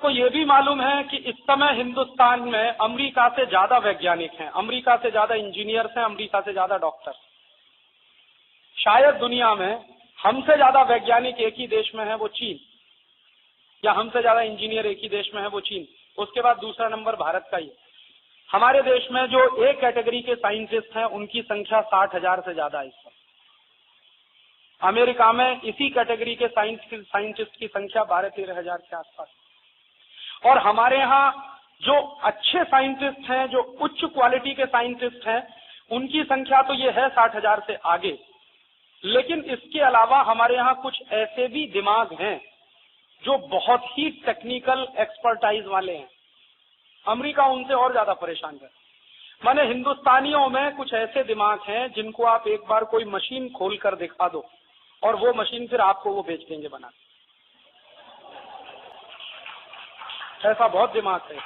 आपको ये भी मालूम है कि इस समय हिंदुस्तान में अमेरिका से ज्यादा वैज्ञानिक हैं, अमेरिका से ज्यादा इंजीनियर्स हैं, अमेरिका से ज्यादा डॉक्टर। शायद दुनिया में हमसे ज्यादा वैज्ञानिक एक ही देश में है, वो चीन, या हमसे ज्यादा इंजीनियर एक ही देश में है, वो चीन। उसके बाद दूसरा नंबर भारत का ही। हमारे देश में जो एक कैटेगरी के साइंटिस्ट हैं उनकी संख्या 60,000 से ज्यादा है इस समय। अमेरिका में इसी कैटेगरी के साइंटिस्ट की संख्या 12-13 हजार के आसपास। और हमारे यहाँ जो अच्छे साइंटिस्ट हैं, जो उच्च क्वालिटी के साइंटिस्ट हैं, उनकी संख्या तो ये है 60,000 से आगे। लेकिन इसके अलावा हमारे यहाँ कुछ ऐसे भी दिमाग हैं जो बहुत ही टेक्निकल एक्सपर्टाइज वाले हैं। अमेरिका उनसे और ज्यादा परेशान है। माने हिंदुस्तानियों में कुछ ऐसे दिमाग हैं जिनको आप एक बार कोई मशीन खोल कर दिखा दो और वो मशीन फिर आपको वो बेच देंगे बना। ऐसा बहुत दिमाग है।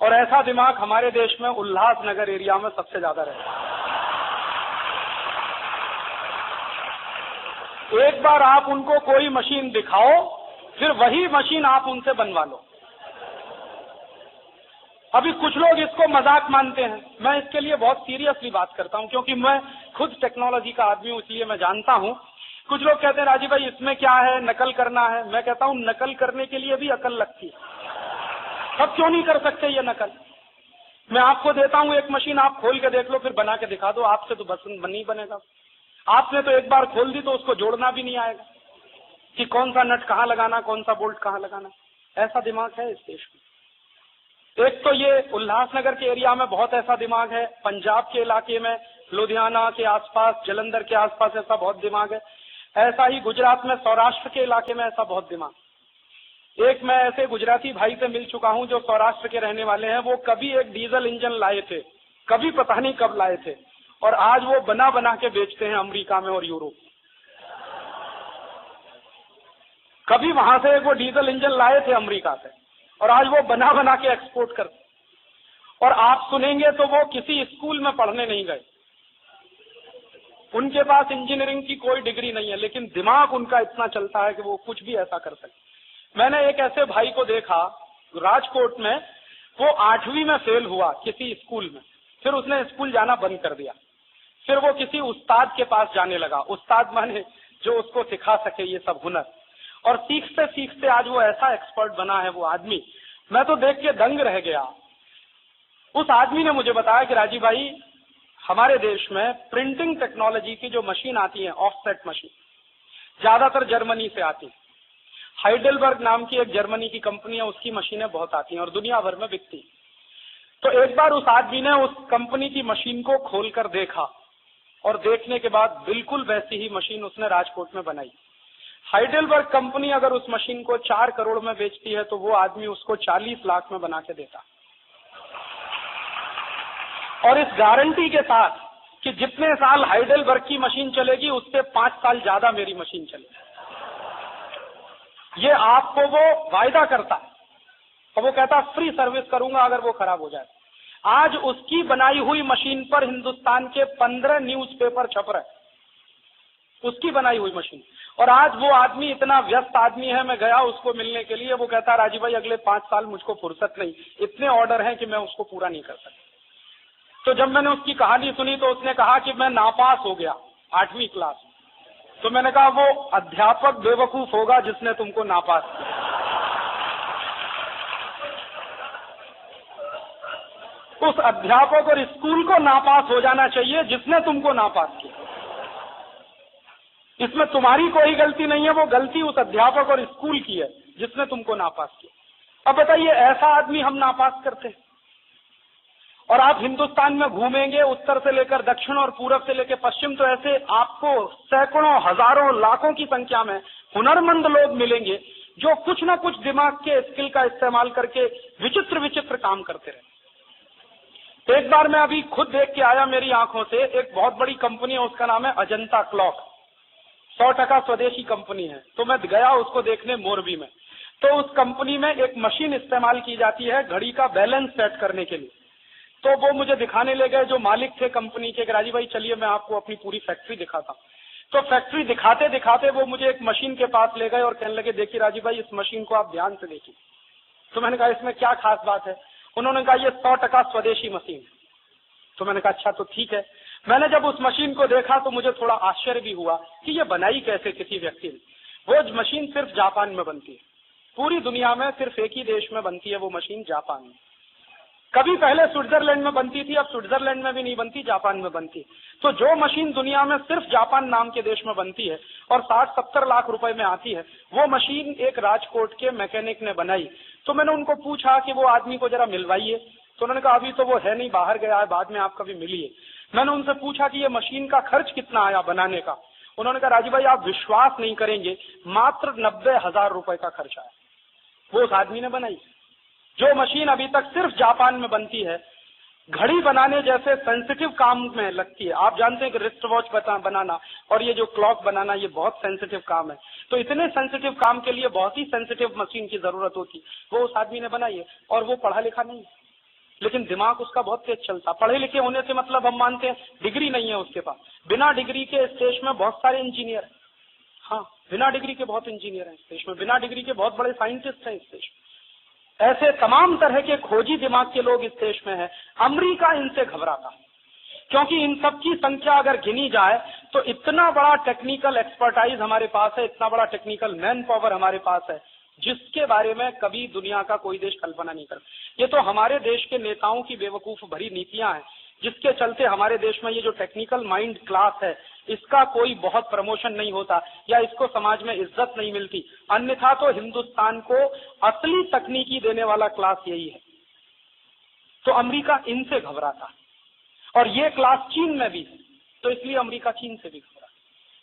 और ऐसा दिमाग हमारे देश में उल्लासनगर एरिया में सबसे ज्यादा रहता है। एक बार आप उनको कोई मशीन दिखाओ, फिर वही मशीन आप उनसे बनवा लो। अभी कुछ लोग इसको मजाक मानते हैं, मैं इसके लिए बहुत सीरियसली बात करता हूं, क्योंकि मैं खुद टेक्नोलॉजी का आदमी हूं, इसलिए मैं जानता हूं। कुछ लोग कहते हैं राजीव भाई इसमें क्या है, नकल करना है। मैं कहता हूं नकल करने के लिए भी अकल लगती है। सब क्यों नहीं कर सकते ये नकल? मैं आपको देता हूं एक मशीन, आप खोल के देख लो, फिर बना के दिखा दो। आपसे तो बस नहीं बनेगा। आपने तो एक बार खोल दी तो उसको जोड़ना भी नहीं आएगा कि कौन सा नट कहां लगाना, कौन सा बोल्ट कहां लगाना। ऐसा दिमाग है इस देश में। एक तो ये उल्लासनगर के एरिया में बहुत ऐसा दिमाग है, पंजाब के इलाके में, लुधियाना के आसपास, जलंधर के आसपास ऐसा बहुत दिमाग है। ऐसा ही गुजरात में, सौराष्ट्र के इलाके में ऐसा बहुत दिमाग। एक मैं ऐसे गुजराती भाई से मिल चुका हूं जो सौराष्ट्र के रहने वाले हैं। वो कभी एक डीजल इंजन लाए थे, कभी पता नहीं कब लाए थे, और आज वो बना बना के बेचते हैं अमेरिका में और यूरोप। कभी वहां से वो डीजल इंजन लाए थे अमेरिका से, और आज वो बना बना के एक्सपोर्ट करते। और आप सुनेंगे तो वो किसी स्कूल में पढ़ने नहीं गए, उनके पास इंजीनियरिंग की कोई डिग्री नहीं है, लेकिन दिमाग उनका इतना चलता है कि वो कुछ भी ऐसा कर सकते। मैंने एक ऐसे भाई को देखा राजकोट में, वो 8वीं में फेल हुआ किसी स्कूल में, फिर उसने स्कूल जाना बंद कर दिया। फिर वो किसी उस्ताद के पास जाने लगा, उस्ताद माने जो उसको सिखा सके ये सब हुनर। और सीखते सीखते आज वो ऐसा एक्सपर्ट बना है वो आदमी, मैं तो देख के दंग रह गया। उस आदमी ने मुझे बताया कि राजीव भाई हमारे देश में प्रिंटिंग टेक्नोलॉजी की जो मशीन आती है, ऑफसेट मशीन, ज्यादातर जर्मनी से आती है। हाइडेलबर्ग नाम की एक जर्मनी की कंपनी है, उसकी मशीनें बहुत आती हैं और दुनिया भर में बिकती। तो एक बार उस आदमी ने उस कंपनी की मशीन को खोलकर देखा, और देखने के बाद बिल्कुल वैसी ही मशीन उसने राजकोट में बनाई। हाइडेलबर्ग कंपनी अगर उस मशीन को 4 करोड़ में बेचती है तो वो आदमी उसको 40 लाख में बना के देता, और इस गारंटी के साथ कि जितने साल हाइडेलबर्ग की मशीन चलेगी उससे 5 साल ज्यादा मेरी मशीन चलेगी। ये आपको वो वायदा करता है, और वो कहता फ्री सर्विस करूंगा अगर वो खराब हो जाए। आज उसकी बनाई हुई मशीन पर हिंदुस्तान के 15 न्यूज़पेपर छप रहे, उसकी बनाई हुई मशीन। और आज वो आदमी इतना व्यस्त आदमी है, मैं गया उसको मिलने के लिए, वो कहता राजीव भाई अगले 5 साल मुझको फुर्सत नहीं, इतने ऑर्डर हैं कि मैं उसको पूरा नहीं कर सकता। तो जब मैंने उसकी कहानी सुनी तो उसने कहा कि मैं नापास हो गया 8वीं क्लास। तो मैंने कहा वो अध्यापक बेवकूफ होगा जिसने तुमको नापास किया। उस अध्यापक और स्कूल को नापास हो जाना चाहिए जिसने तुमको नापास किया। इसमें तुम्हारी कोई गलती नहीं है, वो गलती उस अध्यापक और स्कूल की है जिसने तुमको नापास किया। अब बताइए ऐसा आदमी हम नापास करते हैं। और आप हिंदुस्तान में घूमेंगे, उत्तर से लेकर दक्षिण और पूरब से लेकर पश्चिम, तो ऐसे आपको सैकड़ों, हजारों, लाखों की संख्या में हुनरमंद लोग मिलेंगे जो कुछ ना कुछ दिमाग के स्किल का इस्तेमाल करके विचित्र विचित्र काम करते रहे। एक बार मैं अभी खुद देख के आया मेरी आंखों से, एक बहुत बड़ी कंपनी है, उसका नाम है अजंता क्लॉक, 100% स्वदेशी कंपनी है। तो मैं गया उसको देखने मोरबी में। तो उस कंपनी में एक मशीन इस्तेमाल की जाती है घड़ी का बैलेंस सेट करने के लिए। तो वो मुझे दिखाने ले गए जो मालिक थे कंपनी के, राजीव भाई चलिए मैं आपको अपनी पूरी फैक्ट्री दिखाता हूँ। तो फैक्ट्री दिखाते दिखाते वो मुझे एक मशीन के पास ले गए और कहने लगे, देखिए राजीव भाई, इस मशीन को आप ध्यान से देखिए। तो मैंने कहा, इसमें क्या खास बात है? उन्होंने कहा, ये 100% स्वदेशी मशीन है। तो मैंने कहा, अच्छा तो ठीक है। मैंने जब उस मशीन को देखा तो मुझे थोड़ा आश्चर्य भी हुआ कि ये बनाई कैसे किसी व्यक्ति ने। वो मशीन सिर्फ जापान में बनती है, पूरी दुनिया में सिर्फ एक ही देश में बनती है वो मशीन, जापान में। कभी पहले स्विट्जरलैंड में बनती थी, अब स्विट्जरलैंड में भी नहीं बनती, जापान में बनती। तो जो मशीन दुनिया में सिर्फ जापान नाम के देश में बनती है और 60-70 लाख रुपए में आती है, वो मशीन एक राजकोट के मैकेनिक ने बनाई। तो मैंने उनको पूछा कि वो आदमी को जरा मिलवाइए। तो उन्होंने कहा, अभी तो वो है नहीं, बाहर गया है, बाद में आप कभी मिलिए। मैंने उनसे पूछा कि ये मशीन का खर्च कितना आया बनाने का? उन्होंने कहा, राजीव भाई आप विश्वास नहीं करेंगे, मात्र 90,000 रुपए का खर्च आया। वो उस आदमी ने बनाई। जो मशीन अभी तक सिर्फ जापान में बनती है, घड़ी बनाने जैसे सेंसिटिव काम में लगती है। आप जानते हैं कि रिस्ट वॉच बनाना और ये जो क्लॉक बनाना, ये बहुत सेंसिटिव काम है। तो इतने सेंसिटिव काम के लिए बहुत ही सेंसिटिव मशीन की जरूरत होती, वो उस आदमी ने बनाई है। और वो पढ़ा लिखा नहीं, लेकिन दिमाग उसका बहुत तेज चलता। पढ़े लिखे होने से मतलब हम मानते हैं डिग्री नहीं है उसके पास। बिना डिग्री के इस देश में बहुत सारे इंजीनियर हैं। हाँ, बिना डिग्री के बहुत इंजीनियर हैं इस देश में, बिना डिग्री के बहुत बड़े साइंटिस्ट हैं इस देश में। ऐसे तमाम तरह के खोजी दिमाग के लोग इस देश में हैं। अमेरिका इनसे घबराता, क्योंकि इन सब की संख्या अगर गिनी जाए तो इतना बड़ा टेक्निकल एक्सपर्टाइज हमारे पास है, इतना बड़ा टेक्निकल मैन पावर हमारे पास है, जिसके बारे में कभी दुनिया का कोई देश कल्पना नहीं करता। ये तो हमारे देश के नेताओं की बेवकूफ भरी नीतियां हैं, जिसके चलते हमारे देश में ये जो टेक्निकल माइंड क्लास है, इसका कोई बहुत प्रमोशन नहीं होता या इसको समाज में इज्जत नहीं मिलती। अन्यथा तो हिंदुस्तान को असली तकनीकी देने वाला क्लास यही है। तो अमेरिका इनसे घबराता, और ये क्लास चीन में भी है, तो इसलिए अमेरिका चीन से भी घबराता।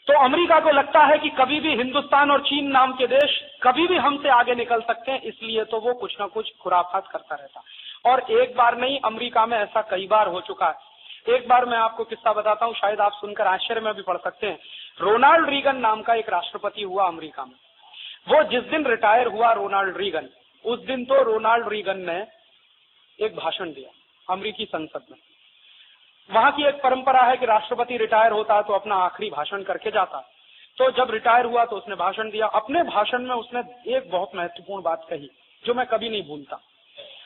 तो अमेरिका को लगता है कि कभी भी हिंदुस्तान और चीन नाम के देश कभी भी हमसे आगे निकल सकते हैं, इसलिए तो वो कुछ ना कुछ खुराफात करता रहता। और एक बार नहीं, अमेरिका में ऐसा कई बार हो चुका है। एक बार मैं आपको किस्सा बताता हूं, शायद आप सुनकर आश्चर्य में भी पड़ सकते हैं। रोनाल्ड रीगन नाम का एक राष्ट्रपति हुआ अमेरिका में। वो जिस दिन रिटायर हुआ रोनाल्ड रीगन, उस दिन तो रोनाल्ड रीगन ने एक भाषण दिया अमेरिकी संसद में। वहां की एक परंपरा है कि राष्ट्रपति रिटायर होता है तो अपना आखिरी भाषण करके जाता। तो जब रिटायर हुआ तो उसने भाषण दिया। अपने भाषण में उसने एक बहुत महत्वपूर्ण बात कही जो मैं कभी नहीं भूलता।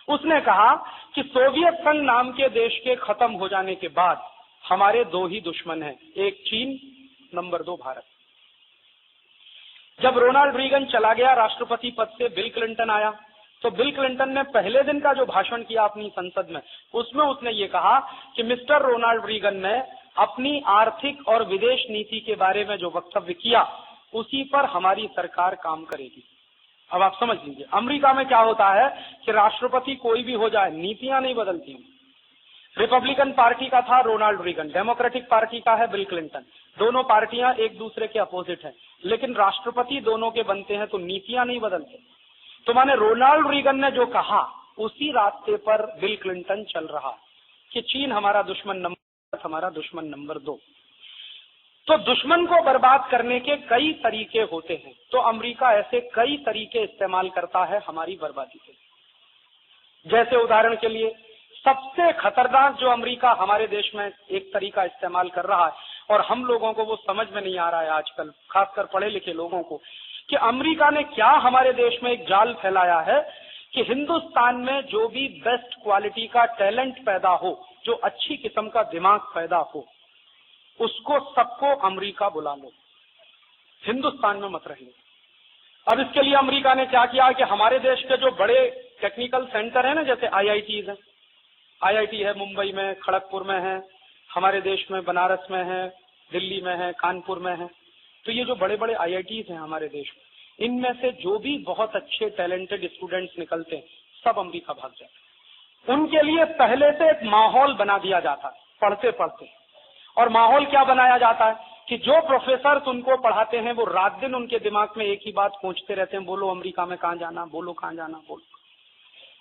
उसने कहा कि सोवियत संघ नाम के देश के खत्म हो जाने के बाद हमारे दो ही दुश्मन हैं, एक चीन, नंबर 2 भारत। जब रोनाल्ड रीगन चला गया राष्ट्रपति पद से, बिल क्लिंटन आया, तो बिल क्लिंटन ने पहले दिन का जो भाषण किया अपनी संसद में, उसमें उसने ये कहा कि मिस्टर रोनाल्ड रीगन ने अपनी आर्थिक और विदेश नीति के बारे में जो वक्तव्य किया, उसी पर हमारी सरकार काम करेगी। अब आप समझ लीजिए, अमेरिका में क्या होता है कि राष्ट्रपति कोई भी हो जाए, नीतियां नहीं बदलती। रिपब्लिकन पार्टी का था रोनाल्ड रीगन, डेमोक्रेटिक पार्टी का है बिल क्लिंटन। दोनों पार्टियां एक दूसरे के अपोजिट हैं, लेकिन राष्ट्रपति दोनों के बनते हैं, तो नीतियां नहीं बदलते। तो माने रोनाल्ड रीगन ने जो कहा, उसी रास्ते पर बिल क्लिंटन चल रहा कि चीन हमारा दुश्मन नंबर, हमारा दुश्मन नंबर 2। तो दुश्मन को बर्बाद करने के कई तरीके होते हैं, तो अमेरिका ऐसे कई तरीके इस्तेमाल करता है हमारी बर्बादी के लिए। जैसे उदाहरण के लिए, सबसे खतरनाक जो अमेरिका हमारे देश में एक तरीका इस्तेमाल कर रहा है, और हम लोगों को वो समझ में नहीं आ रहा है आजकल, खासकर पढ़े लिखे लोगों को, कि अमेरिका ने क्या हमारे देश में एक जाल फैलाया है कि हिंदुस्तान में जो भी बेस्ट क्वालिटी का टैलेंट पैदा हो, जो अच्छी किस्म का दिमाग पैदा हो, उसको सबको अमेरिका बुला लो, हिंदुस्तान में मत रहिए। अब इसके लिए अमेरिका ने क्या किया कि हमारे देश के जो बड़े टेक्निकल सेंटर है ना, जैसे आईआईटीज है, आईआईटी है मुंबई में, खड़गपुर में है, हमारे देश में बनारस में है, दिल्ली में है, कानपुर में है। तो ये जो बड़े बड़े आईआईटीज हैं हमारे देश में, इनमें से जो भी बहुत अच्छे टैलेंटेड स्टूडेंट्स निकलते हैं, सब अमेरिका भाग जाते हैं। उनके लिए पहले से एक माहौल बना दिया जाता है पढ़ते पढ़ते। और माहौल क्या बनाया जाता है कि जो प्रोफेसर उनको पढ़ाते हैं, वो रात दिन उनके दिमाग में एक ही बात पूछते रहते हैं, बोलो अमेरिका में कहाँ जाना, बोलो कहाँ जाना, बोलो।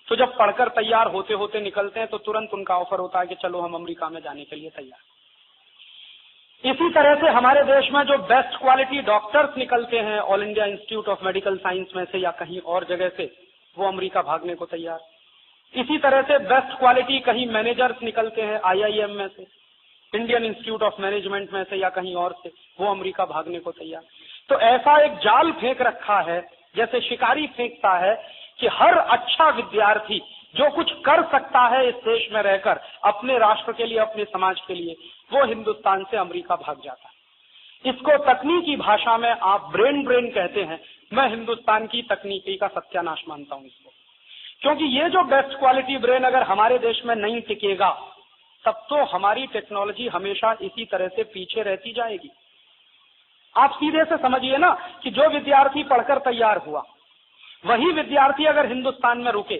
तो जब पढ़कर तैयार होते होते निकलते हैं, तो तुरंत उनका ऑफर होता है कि चलो हम अमेरिका में जाने के लिए तैयार। इसी तरह से हमारे देश में जो बेस्ट क्वालिटी डॉक्टर्स निकलते हैं all India institute of medical science में से या कहीं और जगह से, वो अमेरिका भागने को तैयार। इसी तरह से बेस्ट क्वालिटी कहीं मैनेजर्स निकलते हैं आईआईएम में से, इंडियन इंस्टीट्यूट ऑफ मैनेजमेंट में से या कहीं और से, वो अमेरिका भागने को तैयार। तो ऐसा एक जाल फेंक रखा है, जैसे शिकारी फेंकता है, कि हर अच्छा विद्यार्थी जो कुछ कर सकता है इस देश में रहकर अपने राष्ट्र के लिए, अपने समाज के लिए, वो हिंदुस्तान से अमेरिका भाग जाता है। इसको तकनीकी भाषा में आप ब्रेन ड्रेन कहते हैं। मैं हिंदुस्तान की तकनीकी का सत्यानाश मानता हूं इसको, क्योंकि ये जो बेस्ट क्वालिटी ब्रेन अगर हमारे देश में नहीं टिकेगा, तब तो हमारी टेक्नोलॉजी हमेशा इसी तरह से पीछे रहती जाएगी। आप सीधे से समझिए ना कि जो विद्यार्थी पढ़कर तैयार हुआ, वही विद्यार्थी अगर हिंदुस्तान में रुके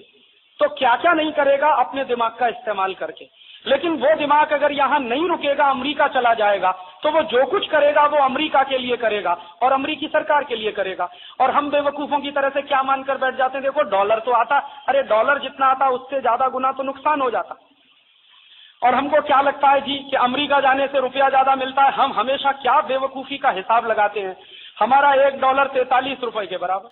तो क्या क्या नहीं करेगा अपने दिमाग का इस्तेमाल करके। लेकिन वो दिमाग अगर यहाँ नहीं रुकेगा, अमेरिका चला जाएगा, तो वो जो कुछ करेगा वो अमेरिका के लिए करेगा और अमेरिकी सरकार के लिए करेगा। और हम बेवकूफों की तरह से क्या मानकर बैठ जाते हैं, देखो डॉलर तो आता, अरे डॉलर जितना आता उससे ज्यादा गुना तो नुकसान हो जाता। और हमको क्या लगता है जी कि अमेरिका जाने से रुपया ज्यादा मिलता है। हम हमेशा क्या बेवकूफी का हिसाब लगाते हैं, हमारा $1 43 रुपए के बराबर,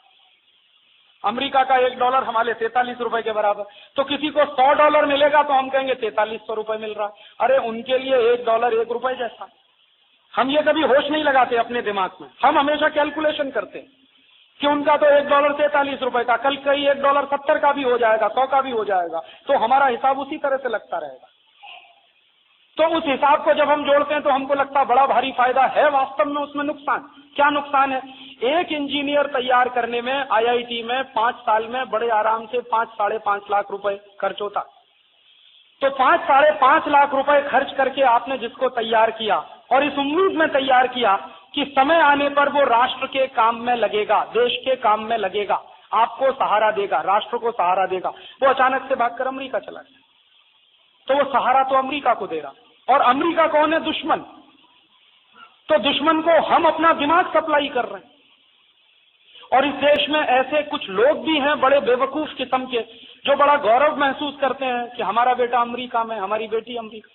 अमेरिका का $1 हमारे 43 रुपए के बराबर। तो किसी को $100 मिलेगा तो हम कहेंगे 4300 रुपए मिल रहा। अरे उनके लिए $1 1 रुपए जैसा। हम ये कभी होश नहीं लगाते अपने दिमाग में, हम हमेशा कैलकुलेशन करते हैं कि उनका तो $1 43 रुपए का, कल कहीं $1 70 का भी हो जाएगा, 100 का भी हो जाएगा, तो हमारा हिसाब उसी तरह से लगता रहेगा। तो उस हिसाब को जब हम जोड़ते हैं तो हमको लगता बड़ा भारी फायदा है, वास्तव में उसमें नुकसान। क्या नुकसान है? एक इंजीनियर तैयार करने में आईआईटी में 5 साल में बड़े आराम से 5 साढ़े 5 लाख रुपए खर्च होता। तो 5 साढ़े 5 लाख रुपए खर्च करके आपने जिसको तैयार किया और इस उम्मीद में तैयार किया कि समय आने पर वो राष्ट्र के काम में लगेगा, देश के काम में लगेगा, आपको सहारा देगा, राष्ट्र को सहारा देगा, वो अचानक से भागकर अमेरिका चला गया। तो वो सहारा तो अमेरिका को दे रहा, और अमेरिका कौन है? दुश्मन। तो दुश्मन को हम अपना दिमाग सप्लाई कर रहे हैं। और इस देश में ऐसे कुछ लोग भी हैं बड़े बेवकूफ किस्म के, जो बड़ा गौरव महसूस करते हैं कि हमारा बेटा अमेरिका में, हमारी बेटी अमेरिका,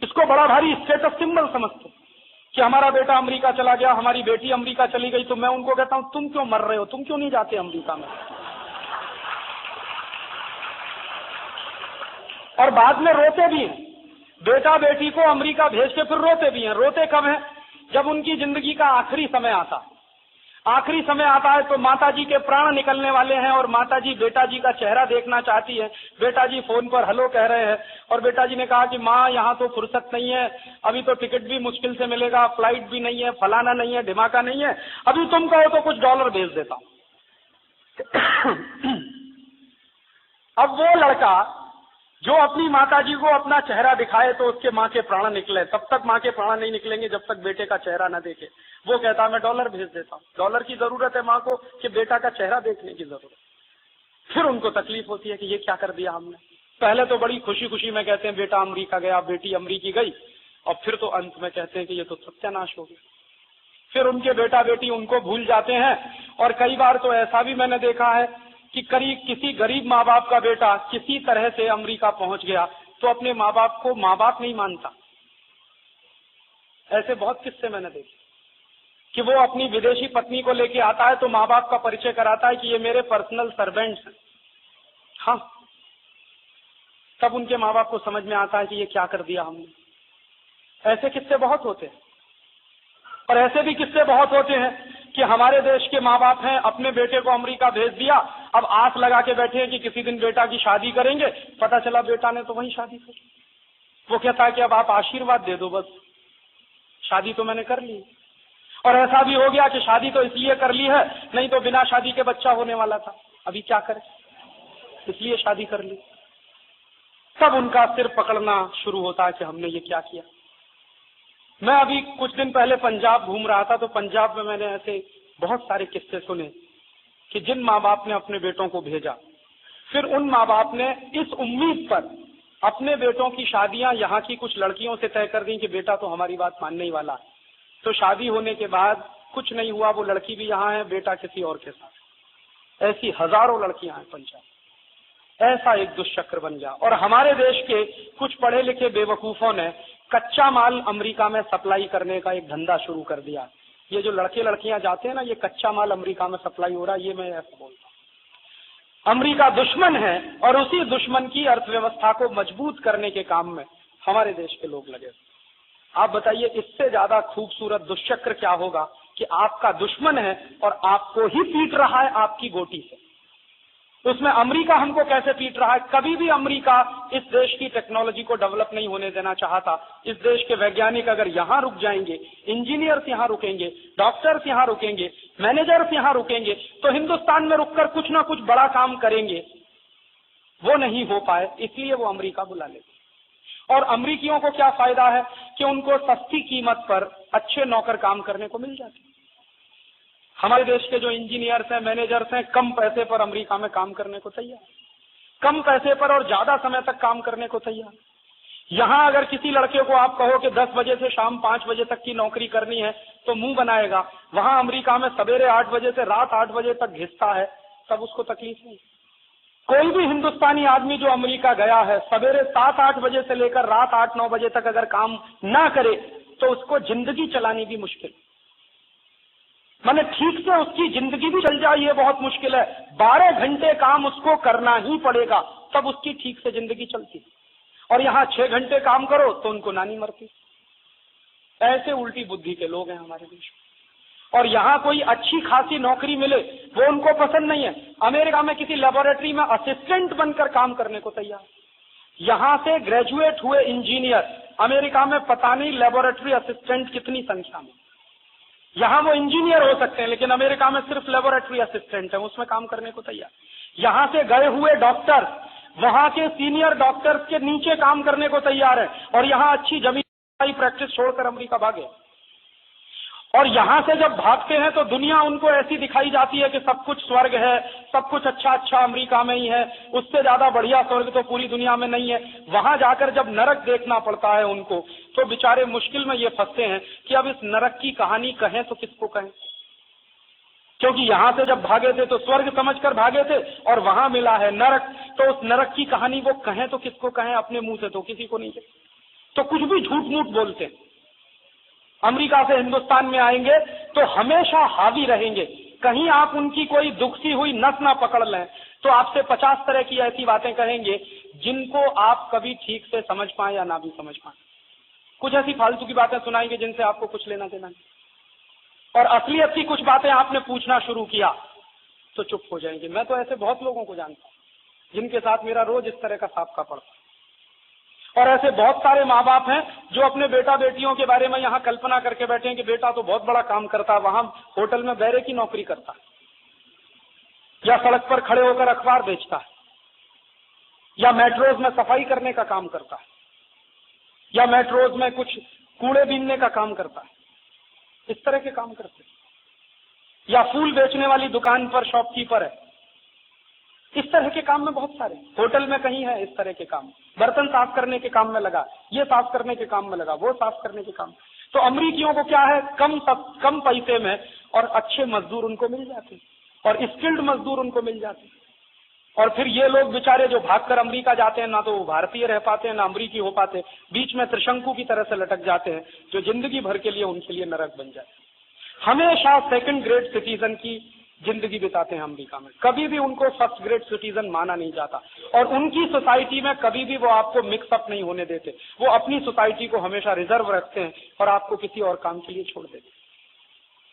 इसको बड़ा भारी स्टेटस सिंबल समझते कि हमारा बेटा अमेरिका चला गया, हमारी बेटी अमेरिका चली गई। तो मैं उनको कहता हूं, तुम क्यों मर रहे हो, तुम क्यों नहीं जाते अमेरिका में? और बाद में रोते भी हैं, बेटा बेटी को अमेरिका भेज के फिर रोते भी हैं। रोते कब हैं? जब उनकी जिंदगी का आखिरी समय आता है। आखिरी समय आता है तो माताजी के प्राण निकलने वाले हैं और माताजी बेटा जी का चेहरा देखना चाहती है। बेटा जी फोन पर हेलो कह रहे हैं और बेटा जी ने कहा कि माँ यहाँ तो फुर्सत नहीं है, अभी तो टिकट भी मुश्किल से मिलेगा, फ्लाइट भी नहीं है, फलाना नहीं है, ढिमाका नहीं है, अभी तुम कहो तो कुछ डॉलर भेज देता हूं। अब वो लड़का जो अपनी माताजी को अपना चेहरा दिखाए तो उसके माँ के प्राण निकले, तब तक माँ के प्राण नहीं निकलेंगे जब तक बेटे का चेहरा न देखे। वो कहता मैं डॉलर भेज देता हूँ। डॉलर की जरूरत है माँ को कि बेटा का चेहरा देखने की जरूरत। फिर उनको तकलीफ होती है कि ये क्या कर दिया हमने। पहले तो बड़ी खुशी खुशी में कहते हैं बेटा अमेरिका गया, बेटी अमेरिकी गई, और फिर तो अंत में कहते हैं कि ये तो सत्यानाश हो गया। फिर उनके बेटा बेटी उनको भूल जाते हैं। और कई बार तो ऐसा भी मैंने देखा है कि करीब किसी गरीब माँ बाप का बेटा किसी तरह से अमेरिका पहुंच गया तो अपने माँ बाप को माँ बाप नहीं मानता। ऐसे बहुत किस्से मैंने देखे कि वो अपनी विदेशी पत्नी को लेके आता है तो माँ बाप का परिचय कराता है कि ये मेरे पर्सनल सर्वेंट्स हैं। हाँ, तब उनके माँ बाप को समझ में आता है कि ये क्या कर दिया हमने। ऐसे किस्से बहुत होते हैं। और ऐसे भी किस्से बहुत होते हैं कि हमारे देश के माँ बाप हैं, अपने बेटे को अमेरिका भेज दिया, अब आस लगा के बैठे हैं कि किसी दिन बेटा की शादी करेंगे। पता चला बेटा ने तो वहीं शादी कर ली। वो कहता है कि अब आप आशीर्वाद दे दो, बस शादी तो मैंने कर ली। और ऐसा भी हो गया कि शादी तो इसलिए कर ली है, नहीं तो बिना शादी के बच्चा होने वाला था, अभी क्या करें, इसलिए शादी कर ली। तब उनका सिर पकड़ना शुरू होता है कि हमने ये क्या किया। मैं अभी कुछ दिन पहले पंजाब घूम रहा था, तो पंजाब में मैंने ऐसे बहुत सारे किस्से सुने कि जिन माँ बाप ने अपने बेटों को भेजा, फिर उन माँ बाप ने इस उम्मीद पर अपने बेटों की शादियां यहाँ की कुछ लड़कियों से तय कर दी कि बेटा तो हमारी बात मानने ही वाला है। तो शादी होने के बाद कुछ नहीं हुआ, वो लड़की भी यहाँ है, बेटा किसी और के साथ। ऐसी हजारों लड़कियां हैं पंजाब। ऐसा एक दुष्चक्र बन गया। और हमारे देश के कुछ पढ़े लिखे बेवकूफों ने कच्चा माल अमेरिका में सप्लाई करने का एक धंधा शुरू कर दिया। ये जो लड़के लड़कियां जाते हैं ना, ये कच्चा माल अमेरिका में सप्लाई हो रहा है, ये मैं ऐसा बोलता हूँ। अमेरिका दुश्मन है और उसी दुश्मन की अर्थव्यवस्था को मजबूत करने के काम में हमारे देश के लोग लगे। आप बताइए इससे ज्यादा खूबसूरत दुष्चक्र क्या होगा कि आपका दुश्मन है और आपको ही पीट रहा है आपकी गोटी से। उसमें अमेरिका हमको कैसे पीट रहा है? कभी भी अमेरिका इस देश की टेक्नोलॉजी को डेवलप नहीं होने देना चाहता। इस देश के वैज्ञानिक अगर यहां रुक जाएंगे, इंजीनियर्स यहां रुकेंगे, डॉक्टर्स यहां रुकेंगे, मैनेजर्स यहां रुकेंगे, तो हिंदुस्तान में रुककर कुछ ना कुछ बड़ा काम करेंगे। वो नहीं हो पाए, इसलिए वो अमेरिका बुला लेते। और अमेरिकियों को क्या फायदा है कि उनको सस्ती कीमत पर अच्छे नौकर काम करने को मिल जाते। हमारे देश के जो इंजीनियर्स हैं, मैनेजर्स हैं, कम पैसे पर अमेरिका में काम करने को तैयार, कम पैसे पर और ज्यादा समय तक काम करने को तैयार। यहां अगर किसी लड़के को आप कहो कि 10 बजे से शाम 5 बजे तक की नौकरी करनी है तो मुंह बनाएगा। वहां अमेरिका में सवेरे 8 बजे से रात 8 बजे तक घिसता है, तब उसको तकलीफ नहीं। कोई भी हिंदुस्तानी आदमी जो अमेरिका गया है, सवेरे 7-8 बजे से लेकर रात 8-9 बजे तक अगर काम ना करे तो उसको जिंदगी चलानी भी मुश्किल, माने ठीक से उसकी जिंदगी भी चल जाए ये बहुत मुश्किल है। 12 घंटे काम उसको करना ही पड़ेगा, तब उसकी ठीक से जिंदगी चलती। और यहां 6 घंटे काम करो तो उनको नानी मरती। ऐसे उल्टी बुद्धि के लोग हैं हमारे देश में। और यहां कोई अच्छी खासी नौकरी मिले वो उनको पसंद नहीं है। अमेरिका में किसी लेबोरेटरी में असिस्टेंट बनकर काम करने को तैयार। यहां से ग्रेजुएट हुए इंजीनियर अमेरिका में पता नहीं लेबोरेटरी असिस्टेंट कितनी संख्या में। यहां वो इंजीनियर हो सकते हैं, लेकिन अमेरिका में सिर्फ लेबोरेटरी असिस्टेंट है, उसमें काम करने को तैयार। यहां से गए हुए डॉक्टर वहां के सीनियर डॉक्टर्स के नीचे काम करने को तैयार है। और यहां अच्छी जमीन प्रैक्टिस छोड़कर अमेरिका भागे। और यहां से जब भागते हैं तो दुनिया उनको ऐसी दिखाई जाती है कि सब कुछ स्वर्ग है, सब कुछ अच्छा अच्छा अमेरिका में ही है, उससे ज्यादा बढ़िया स्वर्ग तो पूरी दुनिया में नहीं है। वहां जाकर जब नरक देखना पड़ता है उनको, तो बेचारे मुश्किल में ये फंसते हैं कि अब इस नरक की कहानी कहें तो किसको कहें, क्योंकि यहां से जब भागे थे तो स्वर्ग समझकर भागे थे और वहां मिला है नरक, तो उस नरक की कहानी वो कहें तो किसको कहें? अपने मुंह से तो किसी को नहीं कहें, तो कुछ भी झूठ मूठ बोलते हैं। अमेरिका से हिंदुस्तान में आएंगे तो हमेशा हावी रहेंगे। कहीं आप उनकी कोई दुखती हुई नस ना पकड़ लें तो आपसे 50 तरह की ऐसी बातें कहेंगे जिनको आप कभी ठीक से समझ पाए या ना भी समझ पाए। कुछ ऐसी फालतू की बातें सुनाएंगे जिनसे आपको कुछ लेना देना नहीं। और असलियत की कुछ बातें आपने पूछना शुरू किया तो चुप हो जाएंगे। मैं तो ऐसे बहुत लोगों को जानता हूं जिनके साथ मेरा रोज इस तरह का साबका पड़ता। और ऐसे बहुत सारे माँ बाप हैं जो अपने बेटा बेटियों के बारे में यहाँ कल्पना करके बैठे हैं कि बेटा तो बहुत बड़ा काम करता है, वहां होटल में बैरे की नौकरी करता है, या सड़क पर खड़े होकर अखबार बेचता है, या मेट्रोज में सफाई करने का काम करता है, या मेट्रोज में कुछ कूड़े बीनने का काम करता है। इस तरह के काम करते हैं। या फूल बेचने वाली दुकान पर शॉपकीपर है। इस तरह के काम में बहुत सारे, होटल में कहीं है इस तरह के काम, बर्तन साफ करने के काम में लगा, ये साफ करने के काम में लगा, वो साफ करने के काम। तो अमेरिकियों को क्या है, कम पैसे में और अच्छे मजदूर उनको मिल जाते और स्किल्ड मजदूर उनको मिल जाते। और फिर ये लोग बेचारे जो भागकर अमेरिका जाते हैं, ना तो वो भारतीय रह पाते हैं ना अमेरिकी हो पाते, बीच में त्रिशंकु की तरह से लटक जाते हैं जो जिंदगी भर के लिए उनके लिए नरक बन जाए। हमेशा सेकंड ग्रेड सिटीजन की जिंदगी बिताते हैं अमेरिका में, कभी भी उनको फर्स्ट ग्रेड सिटीजन माना नहीं जाता। और उनकी सोसाइटी में कभी भी वो आपको मिक्सअप नहीं होने देते, वो अपनी सोसाइटी को हमेशा रिजर्व रखते हैं और आपको किसी और काम के लिए छोड़ देते।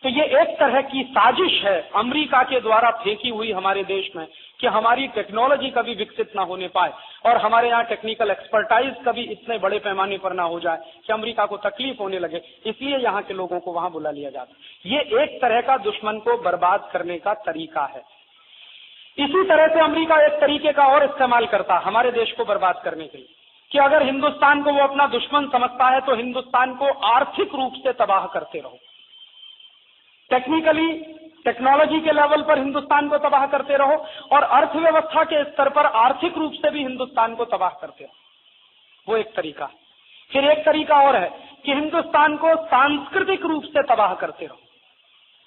तो ये एक तरह की साजिश है अमेरिका के द्वारा फेंकी हुई हमारे देश में कि हमारी टेक्नोलॉजी कभी विकसित ना होने पाए और हमारे यहाँ टेक्निकल एक्सपर्टाइज कभी इतने बड़े पैमाने पर ना हो जाए कि अमेरिका को तकलीफ होने लगे, इसलिए यहाँ के लोगों को वहां बुला लिया जाता। ये एक तरह का दुश्मन को बर्बाद करने का तरीका है। इसी तरह से अमेरिका एक तरीके का और इस्तेमाल करता हमारे देश को बर्बाद करने के लिए कि अगर हिंदुस्तान को वो अपना दुश्मन समझता है तो हिंदुस्तान को आर्थिक रूप से तबाह करते रहो, टेक्निकली टेक्नोलॉजी के लेवल पर हिंदुस्तान को तबाह करते रहो और अर्थव्यवस्था के स्तर पर आर्थिक रूप से भी हिंदुस्तान को तबाह करते रहो। वो एक तरीका। फिर एक तरीका और है कि हिंदुस्तान को सांस्कृतिक रूप से तबाह करते रहो।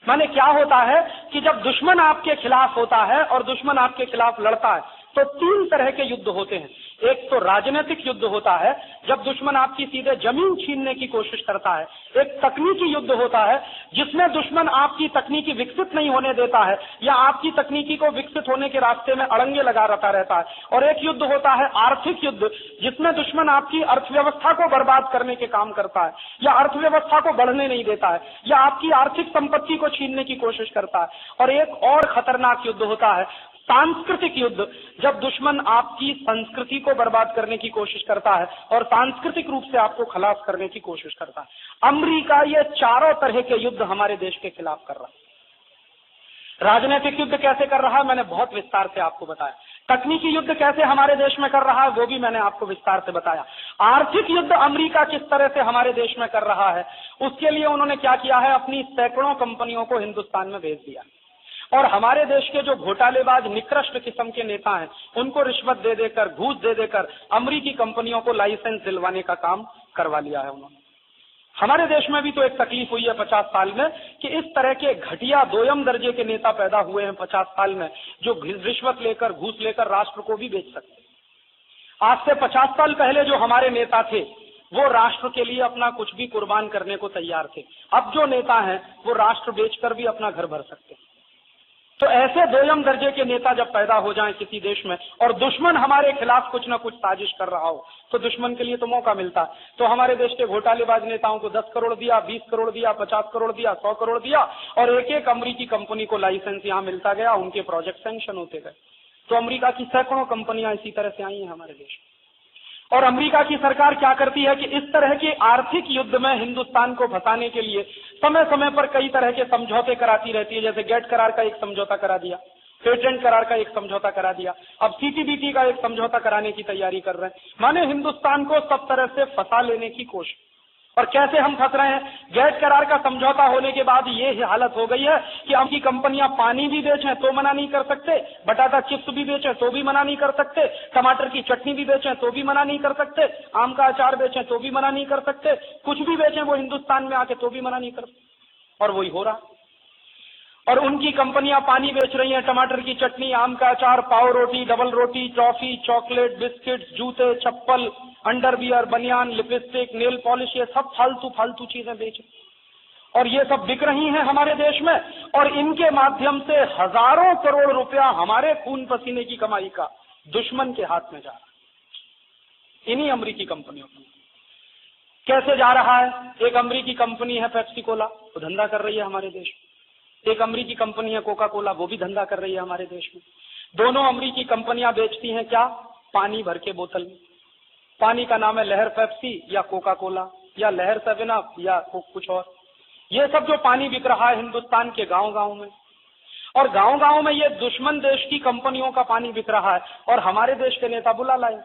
माने क्या होता है कि जब दुश्मन आपके खिलाफ होता है और दुश्मन आपके खिलाफ लड़ता है तो 3 तरह के युद्ध होते हैं। एक तो राजनीतिक युद्ध होता है जब दुश्मन आपकी सीधे जमीन छीनने की कोशिश करता है, एक तकनीकी युद्ध होता है जिसमें दुश्मन आपकी तकनीकी विकसित नहीं होने देता है या आपकी तकनीकी को विकसित होने के रास्ते में अड़ंगे लगा रखा रहता है, और एक युद्ध होता है आर्थिक युद्ध जिसमें दुश्मन आपकी अर्थव्यवस्था को बर्बाद करने के काम करता है या अर्थव्यवस्था को बढ़ने नहीं देता है या आपकी आर्थिक संपत्ति को छीनने की कोशिश करता है। और एक और खतरनाक युद्ध होता है सांस्कृतिक युद्ध, जब दुश्मन आपकी संस्कृति को बर्बाद करने की कोशिश करता है और सांस्कृतिक रूप से आपको खलास करने की कोशिश करता है। अमेरिका ये चारों तरह के युद्ध हमारे देश के खिलाफ कर रहा है। राजनीतिक युद्ध कैसे कर रहा है मैंने बहुत विस्तार से आपको बताया, तकनीकी युद्ध कैसे हमारे देश में कर रहा है वो भी मैंने आपको विस्तार से बताया, आर्थिक युद्ध अमेरिका किस तरह से हमारे देश में कर रहा है उसके लिए उन्होंने क्या किया है, अपनी सैकड़ों कंपनियों को हिंदुस्तान में भेज दिया और हमारे देश के जो घोटालेबाज निकृष्ट किस्म के नेता हैं उनको रिश्वत दे देकर, घूस दे देकर अमेरिकी कंपनियों को लाइसेंस दिलवाने का काम करवा लिया है उन्होंने। हमारे देश में भी तो एक तकलीफ हुई है 50 साल में कि इस तरह के घटिया दोयम दर्जे के नेता पैदा हुए हैं 50 साल में जो रिश्वत लेकर, घूस लेकर राष्ट्र को भी बेच सकते। आज से 50 साल पहले जो हमारे नेता थे वो राष्ट्र के लिए अपना कुछ भी कुर्बान करने को तैयार थे। अब जो नेता हैं वो राष्ट्र बेचकर भी अपना घर भर सकते हैं। तो ऐसे दोयम दर्जे के नेता जब पैदा हो जाएं किसी देश में और दुश्मन हमारे खिलाफ कुछ न कुछ साजिश कर रहा हो तो दुश्मन के लिए तो मौका मिलता है। तो हमारे देश के घोटालेबाज नेताओं को 10 करोड़ दिया, 20 करोड़ दिया, 50 करोड़ दिया, 100 करोड़ दिया और एक एक अमेरिकी कंपनी को लाइसेंस यहाँ मिलता गया, उनके प्रोजेक्ट सैंक्शन होते गए। तो अमेरिका की सैकड़ों कंपनियां इसी तरह से आई हैं हमारे देश में। और अमेरिका की सरकार क्या करती है कि इस तरह के आर्थिक युद्ध में हिंदुस्तान को फंसाने के लिए समय समय पर कई तरह के समझौते कराती रहती है। जैसे गेट करार का एक समझौता करा दिया, पेटेंट करार का एक समझौता करा दिया, अब सीटीबीटी का एक समझौता कराने की तैयारी कर रहे हैं। माने हिंदुस्तान को सब तरह से फंसा लेने की कोशिश। और कैसे हम फंस रहे हैं, गेट करार का समझौता होने के बाद ये हालत हो गई है कि आपकी कंपनियां पानी भी बेचें तो मना नहीं कर सकते, बटाटा चिप्स भी बेचें तो भी मना नहीं कर सकते, टमाटर की चटनी भी बेचें तो भी मना नहीं कर सकते, आम का अचार बेचें तो भी मना नहीं कर सकते, कुछ भी बेचें वो हिंदुस्तान में आके तो भी मना नहीं कर सकते। और वही हो रहा। और उनकी कंपनियां पानी बेच रही हैं, टमाटर की चटनी, आम का अचार, पाव रोटी, डबल रोटी, टॉफी, चॉकलेट, बिस्किट, जूते, चप्पल, अंडरवियर, बनियान, लिपस्टिक, नेल पॉलिश, ये सब फालतू चीजें बेच, और ये सब बिक रही हैं हमारे देश में। और इनके माध्यम से हजारों करोड़ रुपया हमारे खून पसीने की कमाई का दुश्मन के हाथ में जा रहा है, इन्हीं अमेरिकी कंपनियों को। कैसे जा रहा है? एक अमेरिकी कंपनी है पेप्सी कोला, वो धंधा कर रही है हमारे देश में। एक अमेरिकी कंपनी है कोका कोला, वो भी धंधा कर रही है हमारे देश में। दोनों अमेरिकी कंपनियां बेचती हैं क्या? पानी भर के बोतल में। पानी का नाम है लहर पेप्सी या कोका कोला या लहर 7 अप या कुछ और। ये सब जो पानी बिक रहा है हिंदुस्तान के गांव-गांव में, और गांव-गांव में ये दुश्मन देश की कंपनियों का पानी बिक रहा है और हमारे देश के नेता बुला लाए।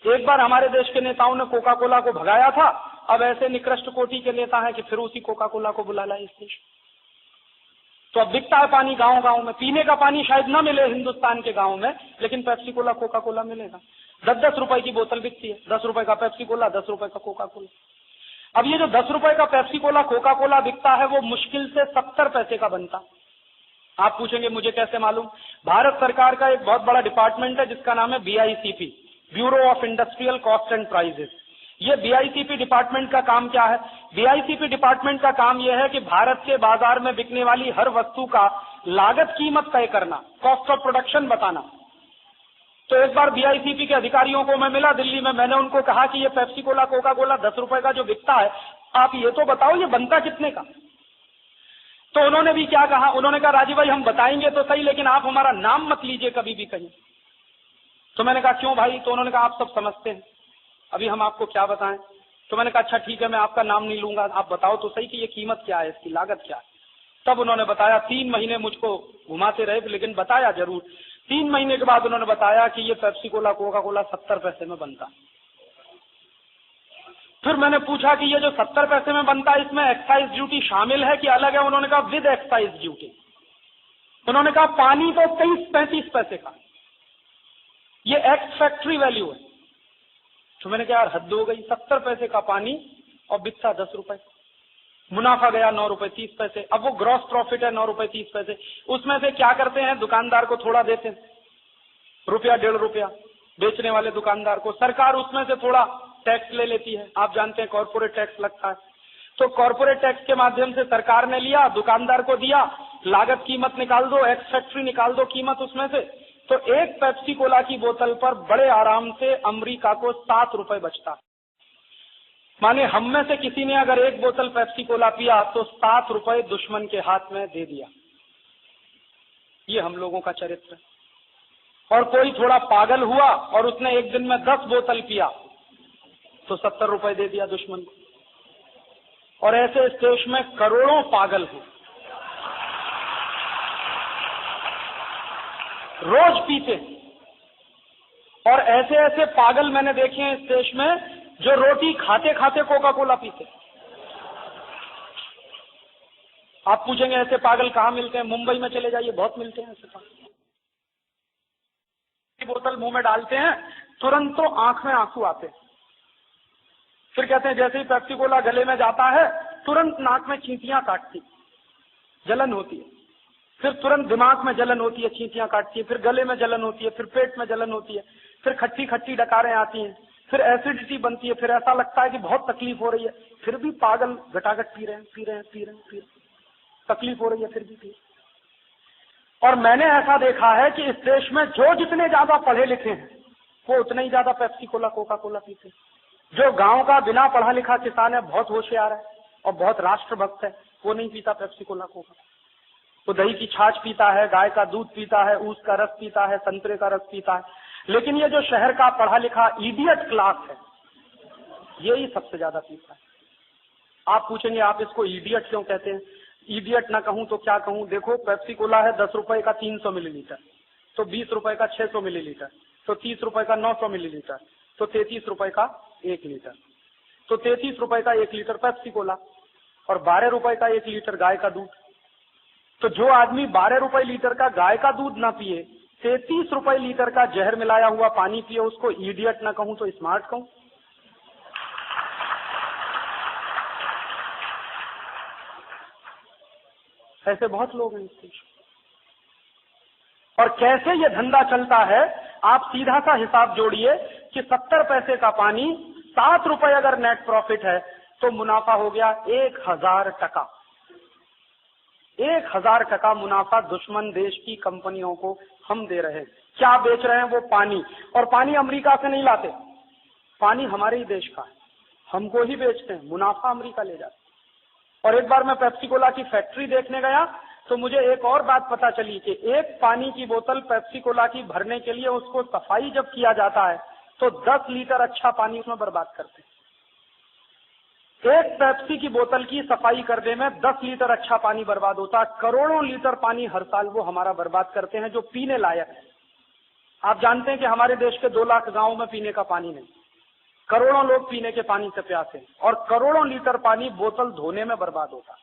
एक बार हमारे देश के नेताओं ने कोका कोला को भगाया था, अब ऐसे निकृष्ट कोटि के नेता हैं कि फिर उसी कोका कोला को बुला लाए इस देश। तो अब बिकता है पानी गांव-गांव में। पीने का पानी शायद ना मिले हिंदुस्तान के गांव में, लेकिन पेप्सी कोला, कोका कोला मिलेगा। 10-10 रुपए की बोतल बिकती है, 10 रुपए का पेप्सी कोला, 10 रुपए का कोका कोला। अब ये जो 10 रुपए का पेप्सी कोला, कोका कोला बिकता है वो मुश्किल से 70 पैसे का बनता। आप पूछेंगे मुझे कैसे मालूम? भारत सरकार का एक बहुत बड़ा डिपार्टमेंट है जिसका नाम है BICP, bureau of industrial cost and prices. ये BICP डिपार्टमेंट का काम क्या है? BICP डिपार्टमेंट का काम यह है कि भारत के बाजार में बिकने वाली हर वस्तु का लागत कीमत तय करना, कॉस्ट ऑफ प्रोडक्शन बताना। तो एक बार BICP के अधिकारियों को मैं मिला दिल्ली में, मैंने उनको कहा कि ये पेप्सी कोला, कोका कोला 10 रुपए का जो बिकता है, आप ये तो बताओ ये बनता कितने का? तो उन्होंने भी क्या कहा, उन्होंने कहा राजीव भाई हम बताएंगे तो सही, लेकिन आप हमारा नाम मत लीजिए कभी भी कहीं। तो मैंने कहा क्यों भाई? तो उन्होंने कहा आप सब समझते हैं, अभी हम आपको क्या बताएं। तो मैंने कहा अच्छा ठीक है, मैं आपका नाम नहीं लूंगा, आप बताओ तो सही कि ये कीमत क्या है, इसकी लागत क्या है। तब उन्होंने बताया, 3 महीने मुझको घुमाते रहे लेकिन बताया जरूर। 3 महीने के बाद उन्होंने बताया कि ये पेप्सी कोला, कोका कोला 70 पैसे में बनता। फिर मैंने पूछा कि ये जो 70 पैसे में बनता है इसमें एक्साइज ड्यूटी शामिल है कि अलग है? उन्होंने कहा विद एक्साइज ड्यूटी। उन्होंने कहा पानी तो 23-35 पैसे का, ये एक्स फैक्ट्री वैल्यू है। तो मैंने कहा यार हद हो गई, 70 पैसे का पानी और बिकता 10 रुपए, मुनाफा गया 9 रुपए 30 पैसे। अब वो ग्रॉस प्रॉफिट है 9 रुपए 30 पैसे, उसमें से क्या करते हैं दुकानदार को थोड़ा देते हैं, ₹1 1.5 रुपया, बेचने वाले दुकानदार को। सरकार उसमें से थोड़ा टैक्स ले लेती है, आप जानते हैं कॉर्पोरेट टैक्स लगता है। तो कॉर्पोरेट टैक्स के माध्यम से सरकार ने लिया, दुकानदार को दिया, लागत कीमत निकाल दो, एक्स फैक्ट्री निकाल दो कीमत उसमें से, तो एक पेप्सी कोला की बोतल पर बड़े आराम से अमेरिका को 7 रुपए बचता। माने हम में से किसी ने अगर एक बोतल पेप्सी कोला पिया तो 7 रुपए दुश्मन के हाथ में दे दिया। ये हम लोगों का चरित्र है। और कोई थोड़ा पागल हुआ और उसने एक दिन में 10 बोतल पिया तो 70 रुपए दे दिया दुश्मन को। और ऐसे इस देश में करोड़ों पागल हैं, रोज पीते। और ऐसे ऐसे पागल मैंने देखे हैं इस देश में जो रोटी खाते खाते कोका कोला पीते। आप पूछेंगे ऐसे पागल कहाँ मिलते हैं? मुंबई में चले जाइए, बहुत मिलते हैं ऐसे पागल। बोतल मुंह में डालते हैं, तुरंत तो आंख में आंसू आते हैं। फिर कहते हैं जैसे ही पेप्सी कोला गले में जाता है तुरंत नाक में चींटियां काटती, जलन होती है। फिर तुरंत दिमाग में जलन होती है, चींटियां काटती है। फिर गले में जलन होती है, फिर पेट में जलन होती है, फिर खट्टी खट्टी डकारें आती हैं, फिर एसिडिटी बनती है, फिर ऐसा लगता है कि बहुत तकलीफ हो रही है, फिर भी पागल घटाघट पी रहे हैं, तकलीफ हो रही है फिर भी पी। और मैंने ऐसा देखा है कि इस देश में जो जितने ज्यादा पढ़े लिखे हैं वो उतने ही ज्यादा पेप्सी कोला कोका कोला पीते हैं। जो गांव का बिना पढ़ा लिखा किसान है, बहुत होशियार है और बहुत राष्ट्रभक्त है, वो नहीं पीता पेप्सी कोला कोका। वो दही की छाछ पीता है, गाय का दूध पीता है, ऊस का रस पीता है, संतरे का रस पीता है। लेकिन ये जो शहर का पढ़ा लिखा इडियट क्लास है, यही सबसे ज्यादा पीता है। आप पूछेंगे आप इसको इडियट क्यों कहते हैं? इडियट ना कहूं तो क्या कहूं? देखो, पेप्सी कोला है 10 रुपए का 300 मिलीलीटर, तो 20 रुपए का 600 मिलीलीटर, तो 30 रुपए का 900 मिलीलीटर, तो 33 रुपए का 1 लीटर। तो 33 रुपए का 1 लीटर पेप्सी कोला और 12 रुपए का 1 लीटर गाय का दूध। तो जो आदमी 12 रुपए लीटर का गाय का दूध ना पिए, 33 रुपए लीटर का जहर मिलाया हुआ पानी पिए, उसको इडियट ना कहूं तो स्मार्ट कहूं? ऐसे बहुत लोग हैं इस देश। और कैसे ये धंधा चलता है, आप सीधा सा हिसाब जोड़िए कि 70 पैसे का पानी, 7 रुपए अगर नेट प्रॉफिट है तो मुनाफा हो गया 1000 टका। 1000 टका मुनाफा दुश्मन देश की कंपनियों को हम दे रहे हैं। क्या बेच रहे हैं? वो पानी। और पानी अमेरिका से नहीं लाते, पानी हमारे ही देश का है, हमको ही बेचते हैं, मुनाफा अमेरिका ले जाते। और एक बार मैं पेप्सी कोला की फैक्ट्री देखने गया तो मुझे एक और बात पता चली कि एक पानी की बोतल पेप्सी कोला की भरने के लिए उसको सफाई जब किया जाता है तो 10 लीटर अच्छा पानी उसमें बर्बाद करते हैं। एक पेप्सी की बोतल की सफाई करने में 10 लीटर अच्छा पानी बर्बाद होता है। करोड़ों लीटर पानी हर साल वो हमारा बर्बाद करते हैं जो पीने लायक है। आप जानते हैं कि हमारे देश के 2 लाख गांवों में पीने का पानी नहीं, करोड़ों लोग पीने के पानी से प्यासे हैं और करोड़ों लीटर पानी बोतल धोने में बर्बाद होता है।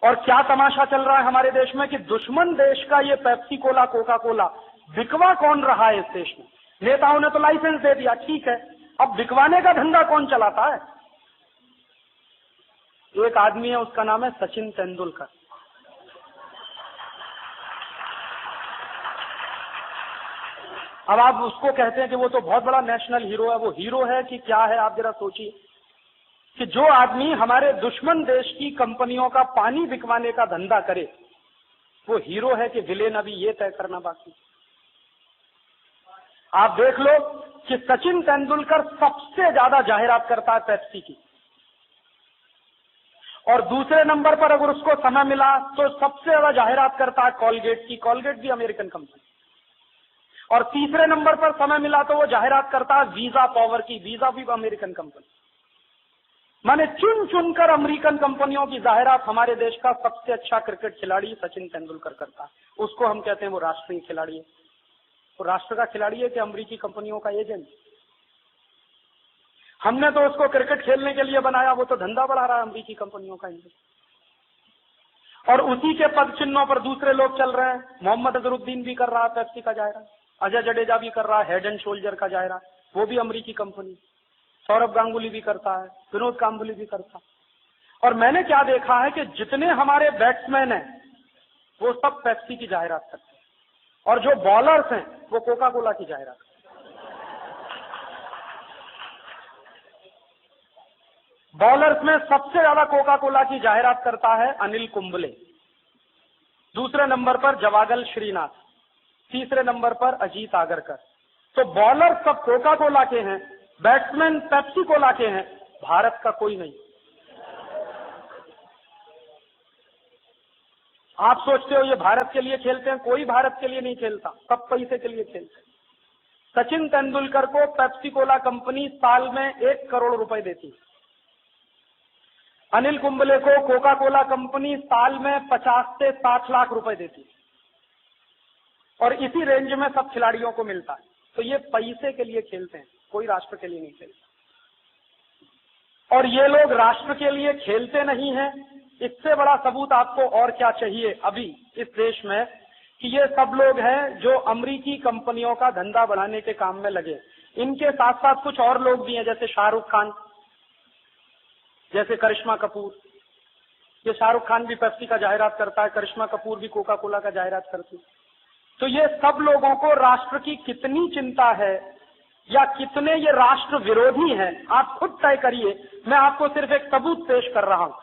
और क्या तमाशा चल रहा है हमारे देश में कि दुश्मन देश का ये पेप्सी कोला कोका कोला बिकवा कौन रहा है इस देश में? नेताओं ने तो लाइसेंस दे दिया, ठीक है, अब बिकवाने का धंधा कौन चलाता है? एक आदमी है, उसका नाम है सचिन तेंदुलकर। अब आप उसको कहते हैं कि वो तो बहुत बड़ा नेशनल हीरो है, वो हीरो है कि क्या है? आप जरा सोचिए कि जो आदमी हमारे दुश्मन देश की कंपनियों का पानी बिकवाने का धंधा करे, वो हीरो है कि विलेन, अभी ये तय करना बाकी। आप देख लो कि सचिन तेंदुलकर सबसे ज्यादा जाहिरात करता है पेप्सी की, और दूसरे नंबर पर अगर उसको समय मिला तो सबसे ज्यादा जाहिरात करता है कॉलगेट की, कॉलगेट भी अमेरिकन कंपनी। और तीसरे नंबर पर समय मिला तो वो जाहिरात करता है वीजा पावर की, वीजा भी अमेरिकन कंपनी। माने चुन चुनकर अमेरिकन कंपनियों की जाहिरात हमारे देश का सबसे अच्छा क्रिकेट खिलाड़ी सचिन तेंदुलकर करता है। उसको हम कहते हैं वो राष्ट्रीय खिलाड़ी है। वो राष्ट्र का खिलाड़ी है कि अमेरिकी कंपनियों का एजेंट? हमने तो उसको क्रिकेट खेलने के लिए बनाया, वो तो धंधा बढ़ा रहा है अमेरिकी कंपनियों का। और उसी के पद चिन्हों पर दूसरे लोग चल रहे हैं। मोहम्मद अजहरुद्दीन भी कर रहा है पेप्सी का जाहिरात, अजय जडेजा भी कर रहा है हेड एंड शोल्डर का जाहिरात, वो भी अमेरिकी कंपनी। सौरभ गांगुली भी करता है, विनोद कांबली भी करता है। और मैंने क्या देखा है कि जितने हमारे बैट्समैन हैं वो सब पेप्सी की जाहिरात करते हैं, और जो बॉलर्स हैं वो कोका कोला की जाहिरात करते हैं। बॉलर्स में सबसे ज्यादा कोका कोला की जाहिरात करता है अनिल कुंबले, दूसरे नंबर पर जवागल श्रीनाथ, तीसरे नंबर पर अजीत आगरकर। तो बॉलर सब कोका कोला के हैं, बैट्समैन पेप्सी कोला के हैं, भारत का कोई नहीं। आप सोचते हो ये भारत के लिए खेलते हैं, कोई भारत के लिए नहीं खेलता, सब पैसे के लिए खेलते हैं। सचिन तेंदुलकर को पेप्सी कोला कंपनी साल में 1 करोड़ रुपए देती, अनिल कुंबले को कोका कोला कंपनी साल में 50 से 60 लाख रुपए देती, और इसी रेंज में सब खिलाड़ियों को मिलता है। तो ये पैसे के लिए खेलते हैं, कोई राष्ट्र के लिए नहीं खेलता। और ये लोग राष्ट्र के लिए खेलते नहीं हैं, इससे बड़ा सबूत आपको और क्या चाहिए अभी इस देश में, कि ये सब लोग हैं जो अमेरिकी कंपनियों का धंधा बढ़ाने के काम में लगे। इनके साथ साथ कुछ और लोग भी हैं, जैसे शाहरुख खान, जैसे करिश्मा कपूर। ये शाहरुख खान भी पेप्सी का जाहिरात करता है, करिश्मा कपूर भी कोका कोला का जाहिरात करती है। तो ये सब लोगों को राष्ट्र की कितनी चिंता है या कितने ये राष्ट्र विरोधी हैं, आप खुद तय करिए। मैं आपको सिर्फ एक सबूत पेश कर रहा हूं।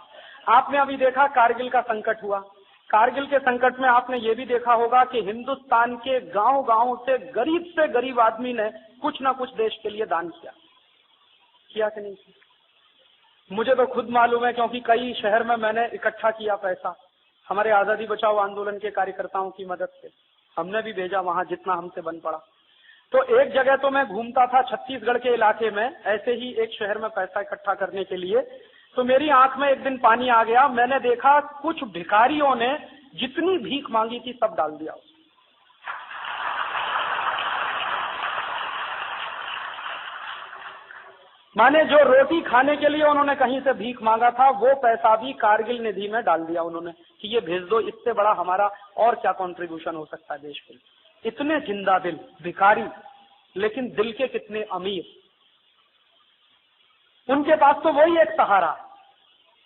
आपने अभी देखा कारगिल का संकट हुआ, कारगिल के संकट में आपने ये भी देखा होगा कि हिंदुस्तान के गांव-गांव से गरीब आदमी ने कुछ ना कुछ देश के लिए दान किया कि नहीं किया? मुझे तो खुद मालूम है, क्योंकि कई शहर में मैंने इकट्ठा किया पैसा, हमारे आजादी बचाओ आंदोलन के कार्यकर्ताओं की मदद से हमने भी भेजा वहां जितना हमसे बन पड़ा। तो एक जगह तो मैं घूमता था छत्तीसगढ़ के इलाके में, ऐसे ही एक शहर में पैसा इकट्ठा करने के लिए, तो मेरी आंख में एक दिन पानी आ गया। मैंने देखा कुछ भिखारियों ने जितनी भीख मांगी थी सब डाल दिया। माने जो रोटी खाने के लिए उन्होंने कहीं से भीख मांगा था, वो पैसा भी कारगिल निधि में डाल दिया उन्होंने कि ये भेज दो, इससे बड़ा हमारा और क्या कंट्रीब्यूशन हो सकता है देश के लिए। इतने जिंदा दिल भिखारी, लेकिन दिल के कितने अमीर। उनके पास तो वही एक सहारा,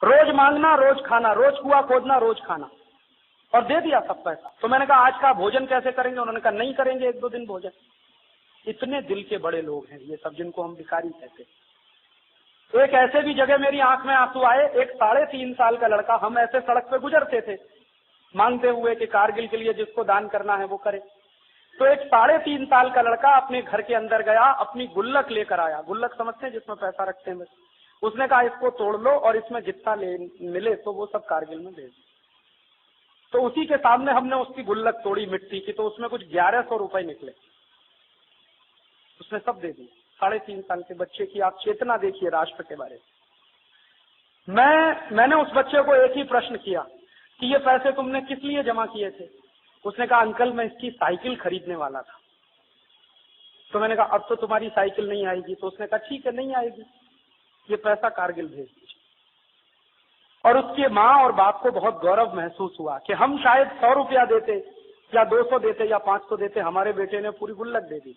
रोज मांगना रोज खाना, रोज कुआं खोदना रोज खाना, और दे दिया सब पैसा। तो मैंने कहा आज का भोजन कैसे करेंगे? उन्होंने कहा नहीं करेंगे, 1-2 दिन भोजन। इतने दिल के बड़े लोग हैं ये सब, जिनको हम भिखारी कहते हैं। एक ऐसे भी जगह मेरी आंख में आंसू आए, एक 3.5 साल का लड़का, हम ऐसे सड़क पे गुजरते थे मांगते हुए कि कारगिल के लिए जिसको दान करना है वो करे। तो एक 3.5 साल का लड़का अपने घर के अंदर गया, अपनी गुल्लक लेकर आया। गुल्लक समझते हैं जिसमें पैसा रखते हैं बस। उसने कहा इसको तोड़ लो और इसमें जितना मिले तो वो सब कारगिल में भेज। तो उसी के सामने हमने उसकी गुल्लक तोड़ी मिट्टी की, तो उसमें कुछ 1100 रुपए निकले, उसने सब दे दिए। 3.5 साल के बच्चे की आप चेतना देखिए राष्ट्र के बारे में। मैंने उस बच्चे को एक ही प्रश्न किया कि ये पैसे तुमने किस लिए जमा किए थे? उसने कहा अंकल मैं इसकी साइकिल खरीदने वाला था। तो मैंने कहा अब तो तुम्हारी साइकिल नहीं आएगी। तो उसने कहा ठीक है नहीं आएगी, ये पैसा कारगिल भेज दीजिए। और उसके माँ और बाप को बहुत गौरव महसूस हुआ कि हम शायद 100 रुपया देते या 200 देते या 500 देते, हमारे बेटे ने पूरी गुल्लक दे दी।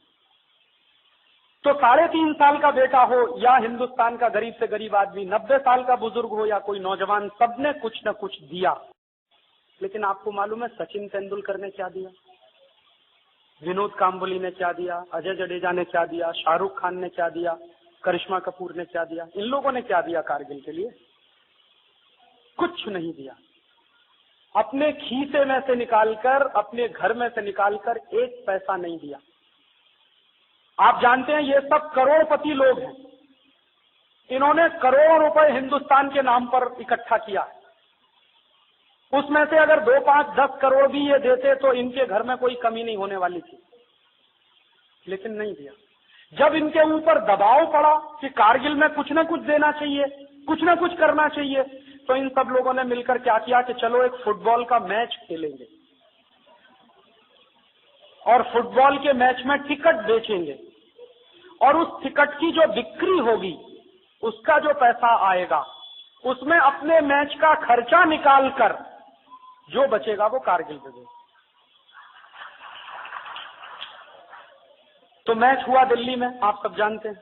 तो 3.5 साल का बेटा हो या हिंदुस्तान का गरीब से गरीब आदमी, 90 साल का बुजुर्ग हो या कोई नौजवान, सबने कुछ न कुछ दिया। लेकिन आपको मालूम है सचिन तेंदुलकर ने क्या दिया, विनोद कांबली ने क्या दिया, अजय जडेजा ने क्या दिया, शाहरुख खान ने क्या दिया, करिश्मा कपूर ने क्या दिया? इन लोगों ने क्या दिया कारगिल के लिए? कुछ नहीं दिया। अपने खीसे में से निकालकर, अपने घर में से निकालकर 1 पैसा नहीं दिया। आप जानते हैं ये सब करोड़पति लोग हैं, इन्होंने करोड़ों रुपए हिंदुस्तान के नाम पर इकट्ठा किया। उसमें से अगर 2, 5, 10 करोड़ भी ये देते तो इनके घर में कोई कमी नहीं होने वाली थी, लेकिन नहीं दिया। जब इनके ऊपर दबाव पड़ा कि कारगिल में कुछ न कुछ देना चाहिए, कुछ न कुछ करना चाहिए, तो इन सब लोगों ने मिलकर क्या किया कि चलो एक फुटबॉल का मैच खेलेंगे और फुटबॉल के मैच में टिकट बेचेंगे, और उस टिकट की जो बिक्री होगी उसका जो पैसा आएगा उसमें अपने मैच का खर्चा निकालकर जो बचेगा वो कारगिल पे देगा। तो मैच हुआ दिल्ली में, आप सब जानते हैं,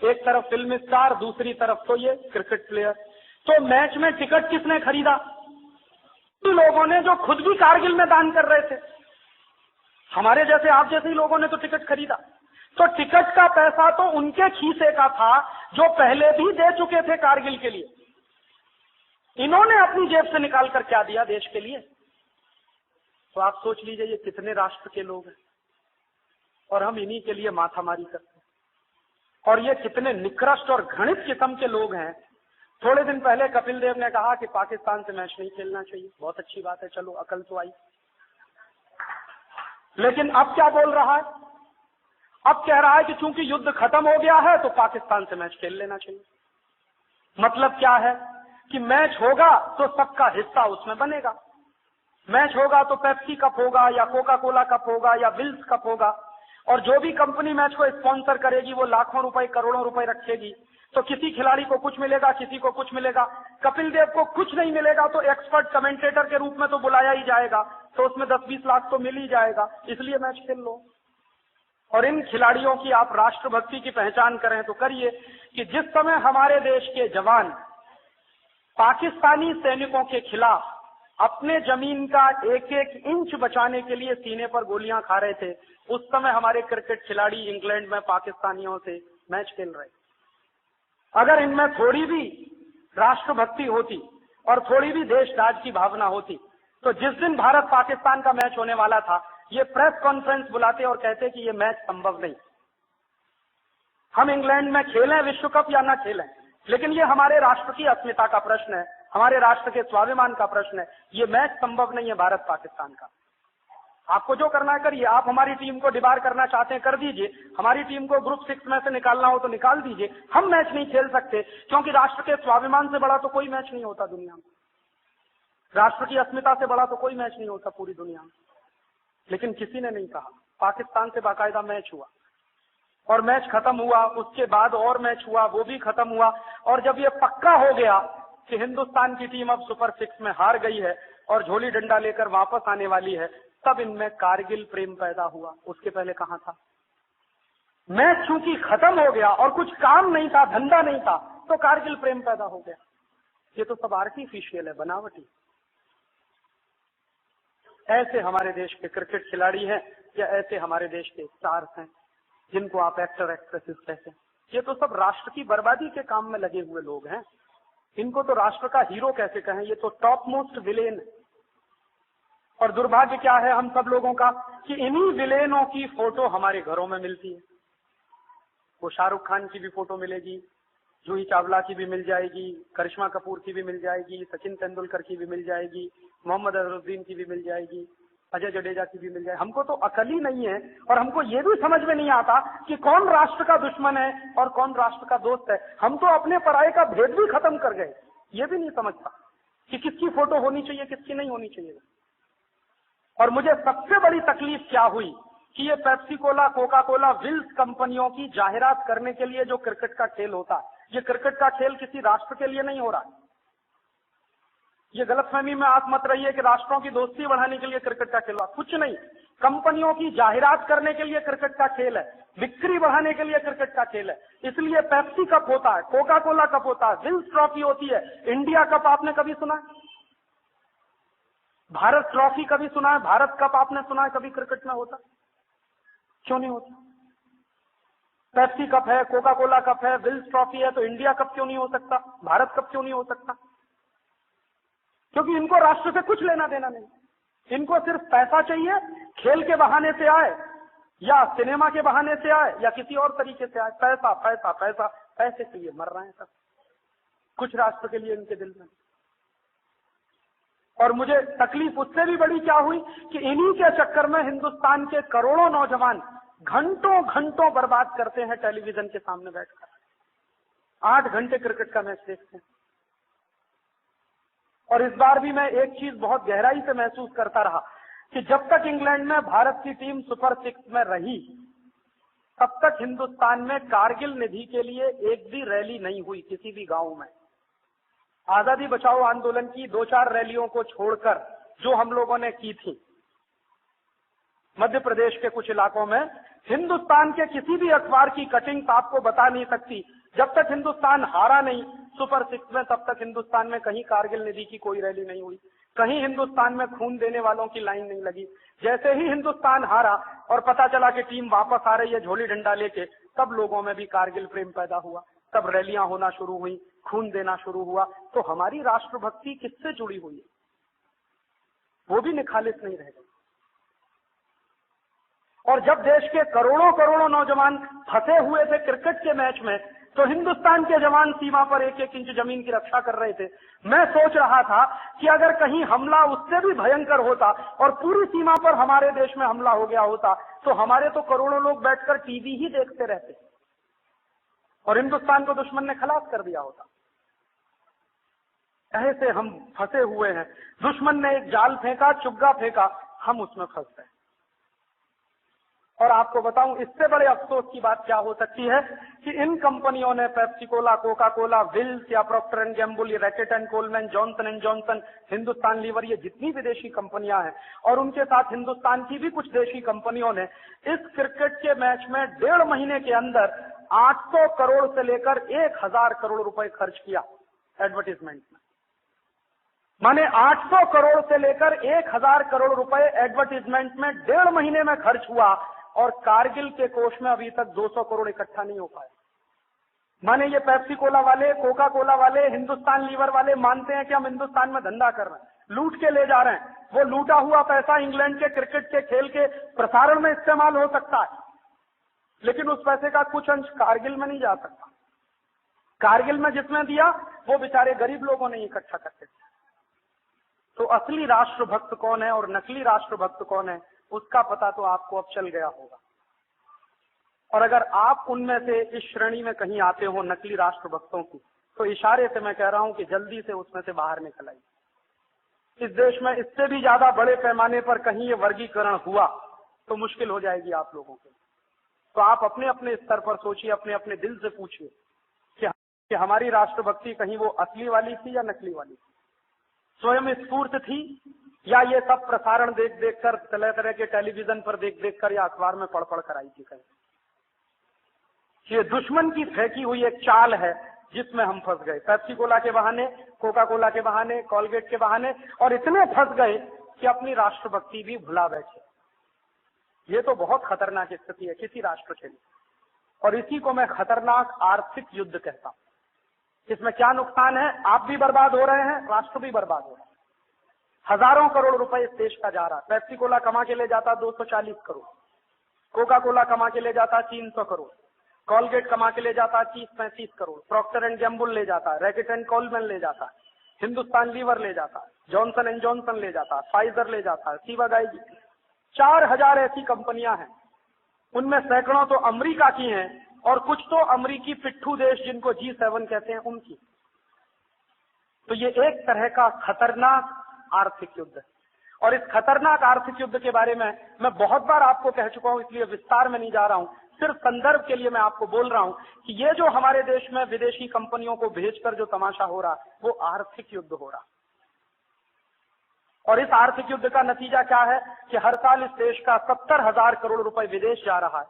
एक तरफ फिल्म स्टार, दूसरी तरफ तो ये क्रिकेट प्लेयर। तो मैच में टिकट किसने खरीदा? तो लोगों ने जो खुद भी कारगिल में दान कर रहे थे, हमारे जैसे आप जैसे ही लोगों ने तो टिकट खरीदा। तो टिकट का पैसा तो उनके खीसे का था जो पहले भी दे चुके थे कारगिल के लिए। इन्होंने अपनी जेब से निकालकर क्या दिया देश के लिए? तो आप सोच लीजिए ये कितने राष्ट्र के लोग हैं और हम इन्हीं के लिए माथामारी करते हैं। और ये कितने निकृष्ट और घृणित किस्म के लोग हैं। थोड़े दिन पहले कपिल देव ने कहा कि पाकिस्तान से मैच नहीं खेलना चाहिए। बहुत अच्छी बात है, चलो अकल तो आई। लेकिन अब क्या बोल रहा है? अब कह रहा है कि चूंकि युद्ध खत्म हो गया है तो पाकिस्तान से मैच खेल लेना चाहिए। मतलब क्या है कि मैच होगा तो सबका हिस्सा उसमें बनेगा। मैच होगा तो पेप्सी कप होगा या कोका कोला कप होगा या विल्स कप होगा, और जो भी कंपनी मैच को स्पॉन्सर करेगी वो लाखों रुपए करोड़ों रुपए रखेगी। तो किसी खिलाड़ी को कुछ मिलेगा, किसी को कुछ मिलेगा। कपिल देव को कुछ नहीं मिलेगा तो एक्सपर्ट कमेंटेटर के रूप में तो बुलाया ही जाएगा, तो उसमें 10-20 लाख तो मिल ही जाएगा, इसलिए मैच खेल लो। और इन खिलाड़ियों की आप राष्ट्रभक्ति की पहचान करें तो करिए कि जिस समय हमारे देश के जवान पाकिस्तानी सैनिकों के खिलाफ अपने जमीन का एक एक इंच बचाने के लिए सीने पर गोलियां खा रहे थे, उस समय हमारे क्रिकेट खिलाड़ी इंग्लैंड में पाकिस्तानियों से मैच खेल रहे। अगर इनमें थोड़ी भी राष्ट्रभक्ति होती और थोड़ी भी देशराज की भावना होती तो जिस दिन भारत पाकिस्तान का मैच होने वाला था ये प्रेस कॉन्फ्रेंस बुलाते और कहते कि ये मैच संभव नहीं। हम इंग्लैंड में खेलें विश्व कप या ना खेलें, लेकिन ये हमारे राष्ट्र की अस्मिता का प्रश्न है, हमारे राष्ट्र के स्वाभिमान का प्रश्न है। ये मैच संभव नहीं है भारत पाकिस्तान का। आपको जो करना है करिए। आप हमारी टीम को डिबार करना चाहते हैं कर दीजिए, हमारी टीम को ग्रुप 6 में से निकालना हो तो निकाल दीजिए। हम मैच नहीं खेल सकते क्योंकि राष्ट्र के स्वाभिमान से बड़ा तो कोई मैच नहीं होता दुनिया में, राष्ट्र की अस्मिता से बड़ा तो कोई मैच नहीं होता पूरी दुनिया में। लेकिन किसी ने नहीं कहा। पाकिस्तान से बाकायदा मैच हुआ और मैच खत्म हुआ, उसके बाद और मैच हुआ, वो भी खत्म हुआ। और जब ये पक्का हो गया कि हिंदुस्तान की टीम अब सुपर 6 में हार गई है और झोली डंडा लेकर वापस आने वाली है, तब इनमें कारगिल प्रेम पैदा हुआ। उसके पहले कहां था? मैच चूंकि खत्म हो गया और कुछ काम नहीं था, धंधा नहीं था, तो कारगिल प्रेम पैदा हो गया। ये तो सब आर्टिफिशियल है, बनावटी। ऐसे हमारे देश के क्रिकेट खिलाड़ी हैं या ऐसे हमारे देश के स्टार्स हैं जिनको आप एक्टर एक्ट्रेसेस कहते हैं, ये तो सब राष्ट्र की बर्बादी के काम में लगे हुए लोग हैं। इनको तो राष्ट्र का हीरो कैसे कहें? ये तो टॉप मोस्ट विलेन है। और दुर्भाग्य क्या है हम सब लोगों का कि इन्हीं विलेनों की फोटो हमारे घरों में मिलती है। वो शाहरुख खान की भी फोटो मिलेगी, जूही चावला की भी मिल जाएगी, करिश्मा कपूर की भी मिल जाएगी, सचिन तेंदुलकर की भी मिल जाएगी, मोहम्मद अजहरुद्दीन की भी मिल जाएगी, अजय जडेजा की भी मिल जाएगी। हमको तो अकल ही नहीं है और हमको ये भी समझ में नहीं आता कि कौन राष्ट्र का दुश्मन है और कौन राष्ट्र का दोस्त है। हम तो अपने पराये का भेद भी खत्म कर गए। ये भी नहीं समझता कि किसकी फोटो होनी चाहिए, किसकी नहीं होनी चाहिए। और मुझे सबसे बड़ी तकलीफ क्या हुई कि ये Pepsi Cola, Coca Cola, Wills कंपनियों की जाहिरात करने के लिए जो क्रिकेट का खेल होता है, ये क्रिकेट का खेल किसी राष्ट्र के लिए नहीं हो रहा है। ये गलतफहमी में आप मत रहिए कि राष्ट्रों की दोस्ती बढ़ाने के लिए क्रिकेट का खेल हुआ, कुछ नहीं। कंपनियों की जाहिरात करने के लिए क्रिकेट का खेल है, बिक्री बढ़ाने के लिए क्रिकेट का खेल है। इसलिए पेप्सी कप होता है, कोका कोला कप होता है, विल्स ट्रॉफी होती है, इंडिया कप आपने कभी सुना है? भारत ट्रॉफी कभी सुना है? भारत कप आपने सुना है कभी क्रिकेट में होता? क्यों नहीं होता? पेप्सी कप है, कोका कोला कप है, विल्स ट्रॉफी है, तो इंडिया कप क्यों नहीं हो सकता? भारत कप क्यों नहीं हो सकता? क्योंकि इनको राष्ट्र से कुछ लेना देना नहीं। इनको सिर्फ पैसा चाहिए, खेल के बहाने से आए या सिनेमा के बहाने से आए या किसी और तरीके से आए, पैसा पैसा पैसा, पैसे के लिए मर रहे हैं सब। कुछ राष्ट्र के लिए इनके दिल में। और मुझे तकलीफ उससे भी बड़ी क्या हुई कि इन्हीं के चक्कर में हिंदुस्तान के करोड़ों नौजवान घंटों घंटों बर्बाद करते हैं टेलीविजन के सामने बैठकर, 8 घंटे क्रिकेट का मैच देखते हैं। और इस बार भी मैं एक चीज बहुत गहराई से महसूस करता रहा कि जब तक इंग्लैंड में भारत की टीम सुपर 6 में रही, तब तक हिंदुस्तान में कारगिल निधि के लिए एक भी रैली नहीं हुई किसी भी गांव में। आजादी बचाओ आंदोलन की 2-4 रैलियों को छोड़कर जो हम लोगों ने की थी मध्य प्रदेश के कुछ इलाकों में, हिंदुस्तान के किसी भी अखबार की कटिंग्स आपको बता नहीं सकती। जब तक हिंदुस्तान हारा नहीं सुपर 6 में, तब तक हिंदुस्तान में कहीं कारगिल निधि की कोई रैली नहीं हुई। कहीं हिंदुस्तान में खून देने वालों की लाइन नहीं लगी। जैसे ही हिंदुस्तान हारा और पता चला कि टीम वापस आ रही है झोली डंडा लेके, तब लोगों में भी कारगिल प्रेम पैदा हुआ, तब रैलियां होना शुरू हुई, खून देना शुरू हुआ। तो हमारी राष्ट्रभक्ति किससे जुड़ी हुई है, वो भी निखालिस नहीं रह गई। और जब देश के करोड़ों करोड़ों नौजवान फंसे हुए थे क्रिकेट के मैच में, तो हिंदुस्तान के जवान सीमा पर एक एक इंच जमीन की रक्षा कर रहे थे। मैं सोच रहा था कि अगर कहीं हमला उससे भी भयंकर होता और पूरी सीमा पर हमारे देश में हमला हो गया होता, तो हमारे तो करोड़ों लोग बैठकर टीवी ही देखते रहते और हिंदुस्तान को दुश्मन ने खलास कर दिया होता। ऐसे हम फंसे हुए हैं। दुश्मन ने एक जाल फेंका, चुग्गा फेंका, हम उसमें फंस गए। और आपको बताऊं, इससे बड़े अफसोस की बात क्या हो सकती है कि इन कंपनियों ने Pepsi Cola, Coca Cola, Wills या Procter and Gamble, Reckitt and Colman, Johnson and Johnson, Hindustan Lever, ये जितनी विदेशी कंपनियां हैं और उनके साथ हिंदुस्तान की भी कुछ देशी कंपनियों ने इस क्रिकेट के मैच में 1.5 महीने के अंदर 800 करोड़ से लेकर 1000 करोड़ रुपए खर्च किया एडवर्टीजमेंट में। माने 800 करोड़ से लेकर 1000 करोड़ रुपए एडवर्टीजमेंट में 1.5 महीने में खर्च हुआ और कारगिल के कोष में अभी तक 200 करोड़ इकट्ठा नहीं हो पाए। माने ये पेप्सी कोला वाले, कोका कोला वाले, हिंदुस्तान लीवर वाले मानते हैं कि हम हिंदुस्तान में धंधा कर रहे हैं, लूट के ले जा रहे हैं। वो लूटा हुआ पैसा इंग्लैंड के क्रिकेट के खेल के प्रसारण में इस्तेमाल हो सकता है, लेकिन उस पैसे का कुछ अंश कारगिल में नहीं जा सकता। कारगिल में जिसने दिया वो बेचारे गरीब लोगों ने इकट्ठा करके दिया। तो असली राष्ट्रभक्त कौन है और नकली राष्ट्रभक्त कौन है, उसका पता तो आपको अब चल गया होगा। और अगर आप उनमें से इस श्रेणी में कहीं आते हो नकली राष्ट्रभक्तों की, तो इशारे से मैं कह रहा हूं कि जल्दी से उसमें से बाहर निकल आइए। इस देश में इससे भी ज्यादा बड़े पैमाने पर कहीं ये वर्गीकरण हुआ तो मुश्किल हो जाएगी आप लोगों के। तो आप अपने अपने स्तर पर सोचिए, अपने अपने दिल से पूछिए कि हमारी राष्ट्रभक्ति कहीं वो असली वाली थी या नकली वाली थी, स्वयं स्फूर्त थी, या ये सब प्रसारण देख देख कर, तरह तरह के टेलीविजन पर देख देख कर या अखबार में पढ़ पढ़ कर आई थी कहीं। ये दुश्मन की फेंकी हुई एक चाल है जिसमें हम फंस गए, पेप्सी कोला के बहाने, कोका कोला के बहाने, कोलगेट के बहाने, और इतने फंस गए कि अपनी राष्ट्रभक्ति भी भुला बैठे। ये तो बहुत खतरनाक स्थिति है किसी राष्ट्र के लिए, और इसी को मैं खतरनाक आर्थिक युद्ध कहता हूं। इसमें क्या नुकसान है, आप भी बर्बाद हो रहे हैं, राष्ट्र भी बर्बाद हो रहा है। हजारों करोड़ रुपए इस देश का जा रहा है। पेप्सी कोला कमा के ले जाता 240 करोड़, कोका कोला कमा के ले जाता 300 करोड़, कोलगेट कमा के ले जाता 30-35 करोड़, प्रॉक्टर एंड गैम्बल ले जाता, रैकेट एंड कोलमैन ले जाता, हिंदुस्तान लीवर ले जाता, जॉनसन एंड जॉनसन ले जाता, फाइजर ले जाता, सीवागाई, 4000 ऐसी कंपनियां हैं। उनमें सैकड़ों तो अमेरिका की हैं और कुछ तो अमेरिकी पिट्ठू देश जिनको G7 कहते हैं उनकी। तो ये एक तरह का खतरनाक आर्थिक युद्ध है। और इस खतरनाक आर्थिक युद्ध के बारे में मैं बहुत बार आपको कह चुका हूं, इसलिए विस्तार में नहीं जा रहा हूं, सिर्फ संदर्भ के लिए मैं आपको बोल रहा हूं कि ये जो हमारे देश में विदेशी कंपनियों को भेजकर जो तमाशा हो रहा है वो आर्थिक युद्ध हो रहा। और इस आर्थिक युद्ध का नतीजा क्या है कि हर साल इस देश का 70,000 करोड़ रुपए विदेश जा रहा है,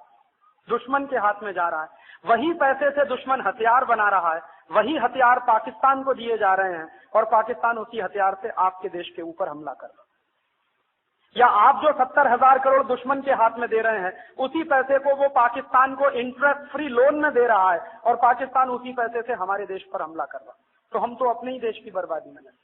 दुश्मन के हाथ में जा रहा है। वही पैसे से दुश्मन हथियार बना रहा है, वही हथियार पाकिस्तान को दिए जा रहे हैं और पाकिस्तान उसी हथियार से आपके देश के ऊपर हमला कर रहा है। या आप जो 70,000 करोड़ दुश्मन के हाथ में दे रहे हैं, उसी पैसे को वो पाकिस्तान को इंटरेस्ट फ्री लोन में दे रहा है और पाकिस्तान उसी पैसे से हमारे देश पर हमला कर रहा है। तो हम तो अपने ही देश की बर्बादी में लगे।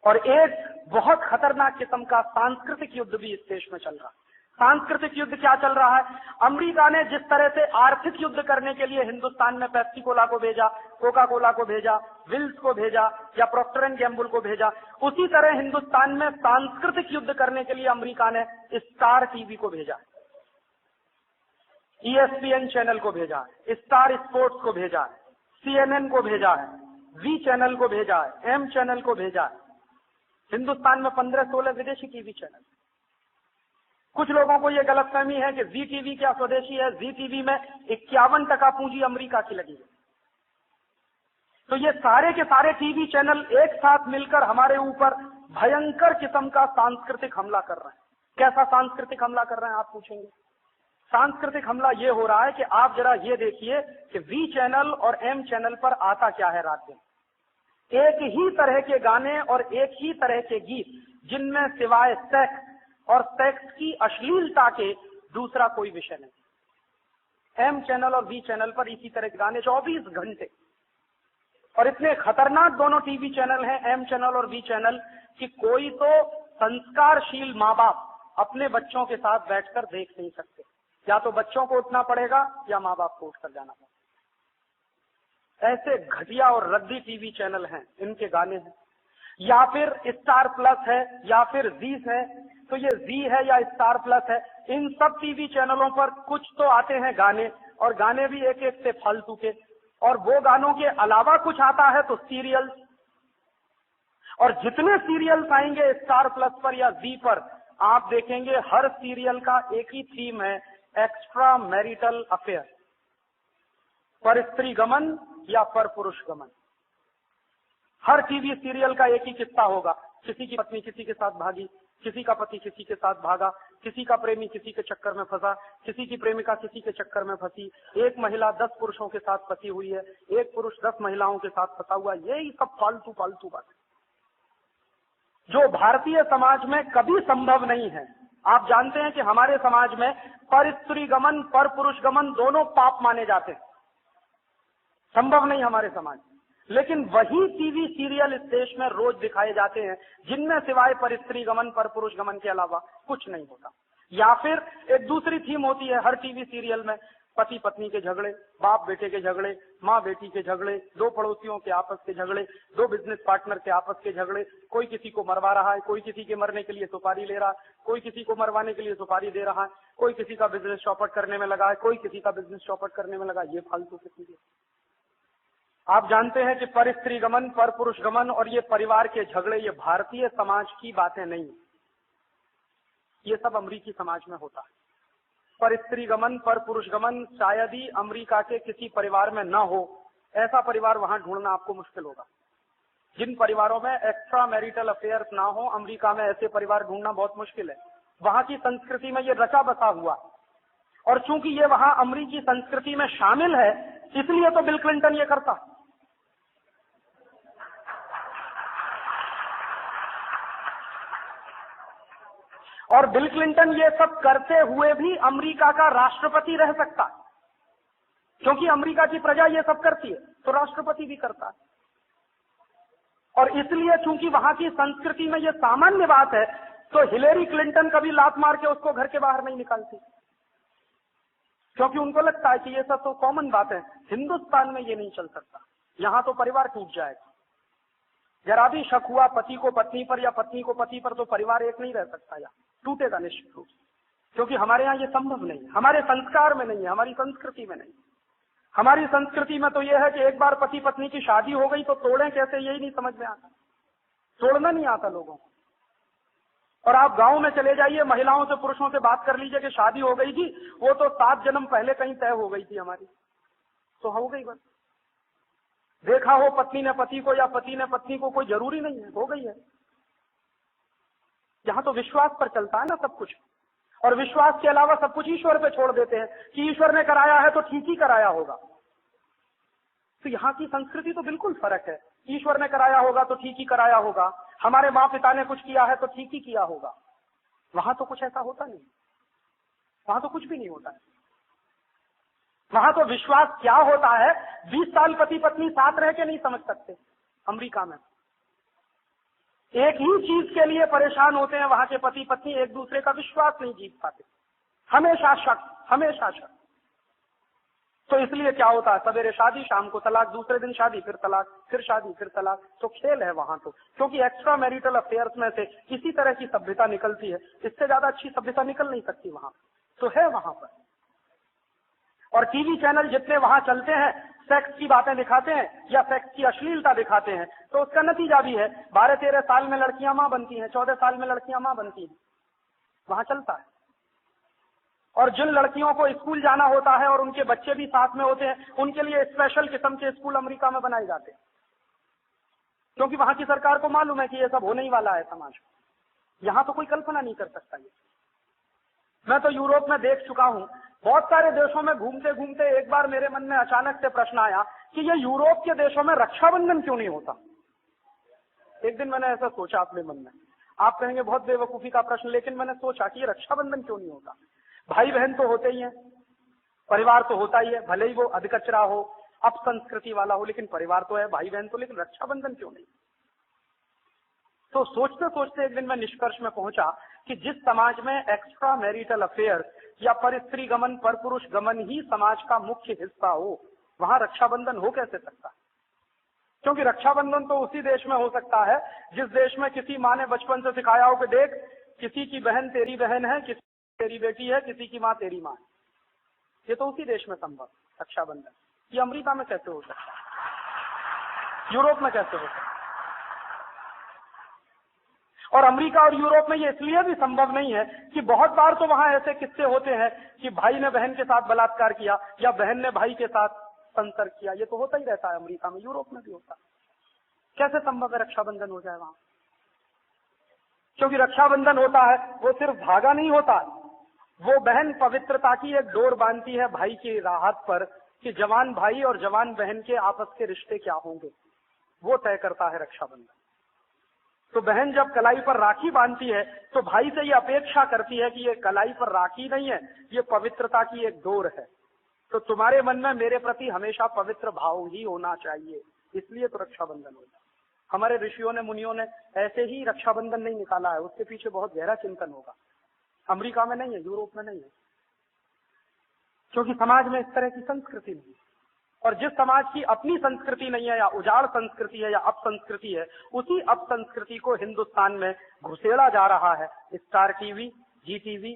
और एक बहुत खतरनाक किस्म का सांस्कृतिक युद्ध भी इस देश में चल रहा है। सांस्कृतिक युद्ध क्या चल रहा है, अमेरिका ने जिस तरह से आर्थिक युद्ध करने के लिए हिंदुस्तान में पेप्सी कोला को भेजा, कोका कोला को भेजा, विल्स को भेजा या प्रॉक्टर एंड गैम्बल को भेजा, उसी तरह हिंदुस्तान में सांस्कृतिक युद्ध करने के लिए अमेरिका ने स्टार टीवी को भेजा, ESPN चैनल को भेजा है, स्टार स्पोर्ट्स को भेजा है, CNN को भेजा है, V चैनल को भेजा है, M चैनल को भेजा है। हिंदुस्तान में 15-16 विदेशी टीवी चैनल। कुछ लोगों को यह गलतफहमी है कि जी टीवी क्या स्वदेशी है, जी टीवी में 51% पूंजी अमेरिका की लगी है। तो ये सारे के सारे टीवी चैनल एक साथ मिलकर हमारे ऊपर भयंकर किस्म का सांस्कृतिक हमला कर रहे हैं। कैसा सांस्कृतिक हमला कर रहे हैं आप पूछेंगे। सांस्कृतिक हमला ये हो रहा है कि आप जरा ये देखिए कि V चैनल और M चैनल पर आता क्या है रात दिन। एक ही तरह के गाने और एक ही तरह के गीत, जिनमें सिवाय सेक्स और सेक्स की अश्लीलता के दूसरा कोई विषय नहीं। एम चैनल और वी चैनल पर इसी तरह के गाने 24 घंटे, और इतने खतरनाक दोनों टीवी चैनल हैं, एम चैनल और वी चैनल, कि कोई तो संस्कारशील माँ बाप अपने बच्चों के साथ बैठकर देख नहीं सकते। या तो बच्चों को उठना पड़ेगा या माँ बाप को उठकर जाना पड़ेगा। ऐसे घटिया और रद्दी टीवी चैनल हैं, इनके गाने हैं। या फिर स्टार प्लस है या फिर जी है, तो ये जी है या स्टार प्लस है, इन सब टीवी चैनलों पर कुछ तो आते हैं गाने, और गाने भी एक एक से फालतू के, और वो गानों के अलावा कुछ आता है तो सीरियल्स, और जितने सीरियल्स आएंगे स्टार प्लस पर या जी पर, आप देखेंगे हर सीरियल का एक ही थीम है, एक्स्ट्रा मैरिटल अफेयर, पर स्त्री गमन या पर पुरुष गमन। हर टीवी सीरियल का एक ही किस्सा होगा, किसी की पत्नी किसी के साथ भागी, किसी का पति किसी के साथ भागा, किसी का प्रेमी किसी के चक्कर में फंसा, किसी की प्रेमिका किसी के चक्कर में फंसी, एक महिला 10 पुरुषों के साथ फंसी हुई है, एक पुरुष 10 महिलाओं के साथ फंसा हुआ, यही सब फालतू फालतू बातें जो भारतीय समाज में कभी संभव नहीं है। आप जानते हैं कि हमारे समाज में पर स्त्री गमन पर पुरुष गमन दोनों पाप माने जाते हैं, संभव नहीं हमारे समाज। लेकिन वही टीवी सीरियल इस देश में रोज दिखाए जाते हैं जिनमें सिवाय पर स्त्री गमन पर पुरुष गमन के अलावा कुछ नहीं होता। या फिर एक दूसरी थीम होती है हर टीवी सीरियल में, पति पत्नी के झगड़े, बाप बेटे के झगड़े, माँ बेटी के झगड़े, दो पड़ोसियों के आपस के झगड़े, दो बिजनेस पार्टनर के आपस के झगड़े, कोई किसी को मरवा रहा है, कोई किसी के मरने के लिए सुपारी ले रहा है, कोई किसी को मरवाने के लिए सुपारी दे रहा है, कोई किसी का बिजनेस चौपट करने में लगा है, कोई किसी का बिजनेस चौपट करने में लगा। ये फालतू की चीजें। आप जानते हैं कि पर स्त्री गमन पर पुरुष गमन और ये परिवार के झगड़े, ये भारतीय समाज की बातें नहीं, ये सब अमेरिकी समाज में होता है। पर स्त्री गमन पर पुरुष गमन शायद ही अमेरिका के किसी परिवार में न हो, ऐसा परिवार वहां ढूंढना आपको मुश्किल होगा। जिन परिवारों में एक्स्ट्रा मैरिटल अफेयर्स ना हो, अमेरिका में ऐसे परिवार ढूंढना बहुत मुश्किल है। वहां की संस्कृति में ये रचा बसा हुआ, और चूंकि ये वहां अमेरिकी संस्कृति में शामिल है, इसलिए तो बिल क्लिंटन ये करता। और बिल क्लिंटन ये सब करते हुए भी अमेरिका का राष्ट्रपति रह सकता है, क्योंकि अमेरिका की प्रजा ये सब करती है तो राष्ट्रपति भी करता है। और इसलिए चूंकि वहां की संस्कृति में ये सामान्य बात है, तो हिलेरी क्लिंटन कभी लात मार के उसको घर के बाहर नहीं निकालती, क्योंकि उनको लगता है कि ये सब तो कॉमन बात है, हिंदुस्तान में ये नहीं चल सकता, यहां तो परिवार टूट जाएगा। जरा भी शक हुआ पति को पत्नी पर या पत्नी को पति पर, तो परिवार एक नहीं रह सकता, या टूटेगा निश्चित रूप से, क्योंकि हमारे यहाँ ये संभव नहीं है, हमारे संस्कार में नहीं है, हमारी संस्कृति में नहीं। हमारी संस्कृति में तो यह है कि एक बार पति पत्नी की शादी हो गई तो तोड़ें कैसे, यही नहीं समझ में आता, तोड़ना नहीं आता लोगों को। और आप गांव में चले जाइए, महिलाओं से पुरुषों से बात कर लीजिए कि शादी हो गई थी, वो तो 7 जन्म पहले कहीं तय हो गई थी हमारी, तो हो गई बस। देखा हो पत्नी ने पति को या पति ने पत्नी को, कोई जरूरी नहीं है, हो गई है। यहां तो विश्वास पर चलता है ना सब कुछ, और विश्वास के अलावा सब कुछ ईश्वर पे छोड़ देते हैं कि ईश्वर ने कराया है तो ठीक ही कराया होगा। तो यहाँ की संस्कृति तो बिल्कुल फर्क है, ईश्वर ने कराया होगा तो ठीक ही कराया होगा, हमारे माँ पिता ने कुछ किया है तो ठीक ही किया होगा। वहां तो कुछ ऐसा होता नहीं, वहां तो कुछ भी नहीं होता है। वहां तो विश्वास क्या होता है, 20 साल पति पत्नी साथ रह के नहीं समझ सकते। अमेरिका में एक ही चीज के लिए परेशान होते हैं वहां के पति पत्नी, एक दूसरे का विश्वास नहीं जीत पाते, हमेशा शक, हमेशा शक। तो इसलिए क्या होता है, सवेरे शादी, शाम को तलाक, दूसरे दिन शादी, फिर तलाक, फिर शादी, फिर तलाक। तो खेल है वहां तो, क्योंकि एक्स्ट्रा मैरिटल अफेयर्स में से इसी तरह की सभ्यता निकलती है, इससे ज्यादा अच्छी सभ्यता निकल नहीं सकती वहां, तो है वहां पर। और टीवी चैनल जितने वहां चलते हैं, सेक्स की बातें दिखाते हैं या सेक्स की अश्लीलता दिखाते हैं, तो उसका नतीजा भी है 12-13 साल में लड़कियां मां बनती हैं, 14 साल में लड़कियां मां बनती हैं, वहां चलता है। और जिन लड़कियों को स्कूल जाना होता है और उनके बच्चे भी साथ में होते हैं, उनके लिए स्पेशल किस्म के स्कूल अमेरिका में बनाए जाते हैं, क्योंकि वहां की सरकार को मालूम है कि ये सब होने ही वाला है समाज में। यहां तो कोई कल्पना नहीं कर सकता ये। मैं तो यूरोप में देख चुका हूं, बहुत सारे देशों में घूमते घूमते एक बार मेरे मन में अचानक से प्रश्न आया कि ये यूरोप के देशों में रक्षाबंधन क्यों नहीं होता। एक दिन मैंने ऐसा सोचा अपने मन में, आप कहेंगे बहुत बेवकूफी का प्रश्न, लेकिन मैंने सोचा कि ये रक्षाबंधन क्यों नहीं होता। भाई बहन तो होते ही हैं, परिवार तो होता ही है, भले ही वो अधकचरा हो, अपसंस्कृति वाला हो, लेकिन परिवार तो है, भाई बहन तो, लेकिन रक्षाबंधन क्यों नहीं। तो सोचते सोचते एक दिन मैं निष्कर्ष में पहुंचा कि जिस समाज में एक्स्ट्रा मैरिटल अफेयर या पर स्त्री गमन पर पुरुष गमन ही समाज का मुख्य हिस्सा हो, वहां रक्षाबंधन हो कैसे सकता। क्योंकि रक्षाबंधन तो उसी देश में हो सकता है जिस देश में किसी माँ ने बचपन से सिखाया हो कि देख, किसी की बहन तेरी बहन है, किसी की तेरी बेटी है, किसी की माँ तेरी माँ है। ये तो उसी देश में संभव रक्षाबंधन। ये अमेरिका में कैसे हो सकता है, यूरोप में कैसे हो सकता है। और अमेरिका और यूरोप में ये इसलिए भी संभव नहीं है कि बहुत बार तो वहां ऐसे किस्से होते हैं कि भाई ने बहन के साथ बलात्कार किया या बहन ने भाई के साथ संसर्ग किया। ये तो होता ही रहता है अमेरिका में, यूरोप में भी होता है। कैसे संभव है रक्षाबंधन हो जाए वहां। क्योंकि रक्षाबंधन होता है वो सिर्फ धागा नहीं होता, वो बहन पवित्रता की एक डोर बांधती है भाई की राहत पर कि जवान भाई और जवान बहन के आपस के रिश्ते क्या होंगे, वो तय करता है रक्षाबंधन। तो बहन जब कलाई पर राखी बांधती है तो भाई से ये अपेक्षा करती है कि ये कलाई पर राखी नहीं है, ये पवित्रता की एक डोर है। तो तुम्हारे मन में मेरे प्रति हमेशा पवित्र भाव ही होना चाहिए, इसलिए तो रक्षाबंधन होता है। हमारे ऋषियों ने मुनियों ने ऐसे ही रक्षाबंधन नहीं निकाला है, उसके पीछे बहुत गहरा चिंतन होगा। अमेरिका में नहीं है, यूरोप में नहीं है, क्योंकि समाज में इस तरह की संस्कृति नहीं है। और जिस समाज की अपनी संस्कृति नहीं है या उजाड़ संस्कृति है या अपसंस्कृति है, उसी अपसंस्कृति को हिंदुस्तान में घुसेड़ा जा रहा है स्टार टीवी, जी टीवी,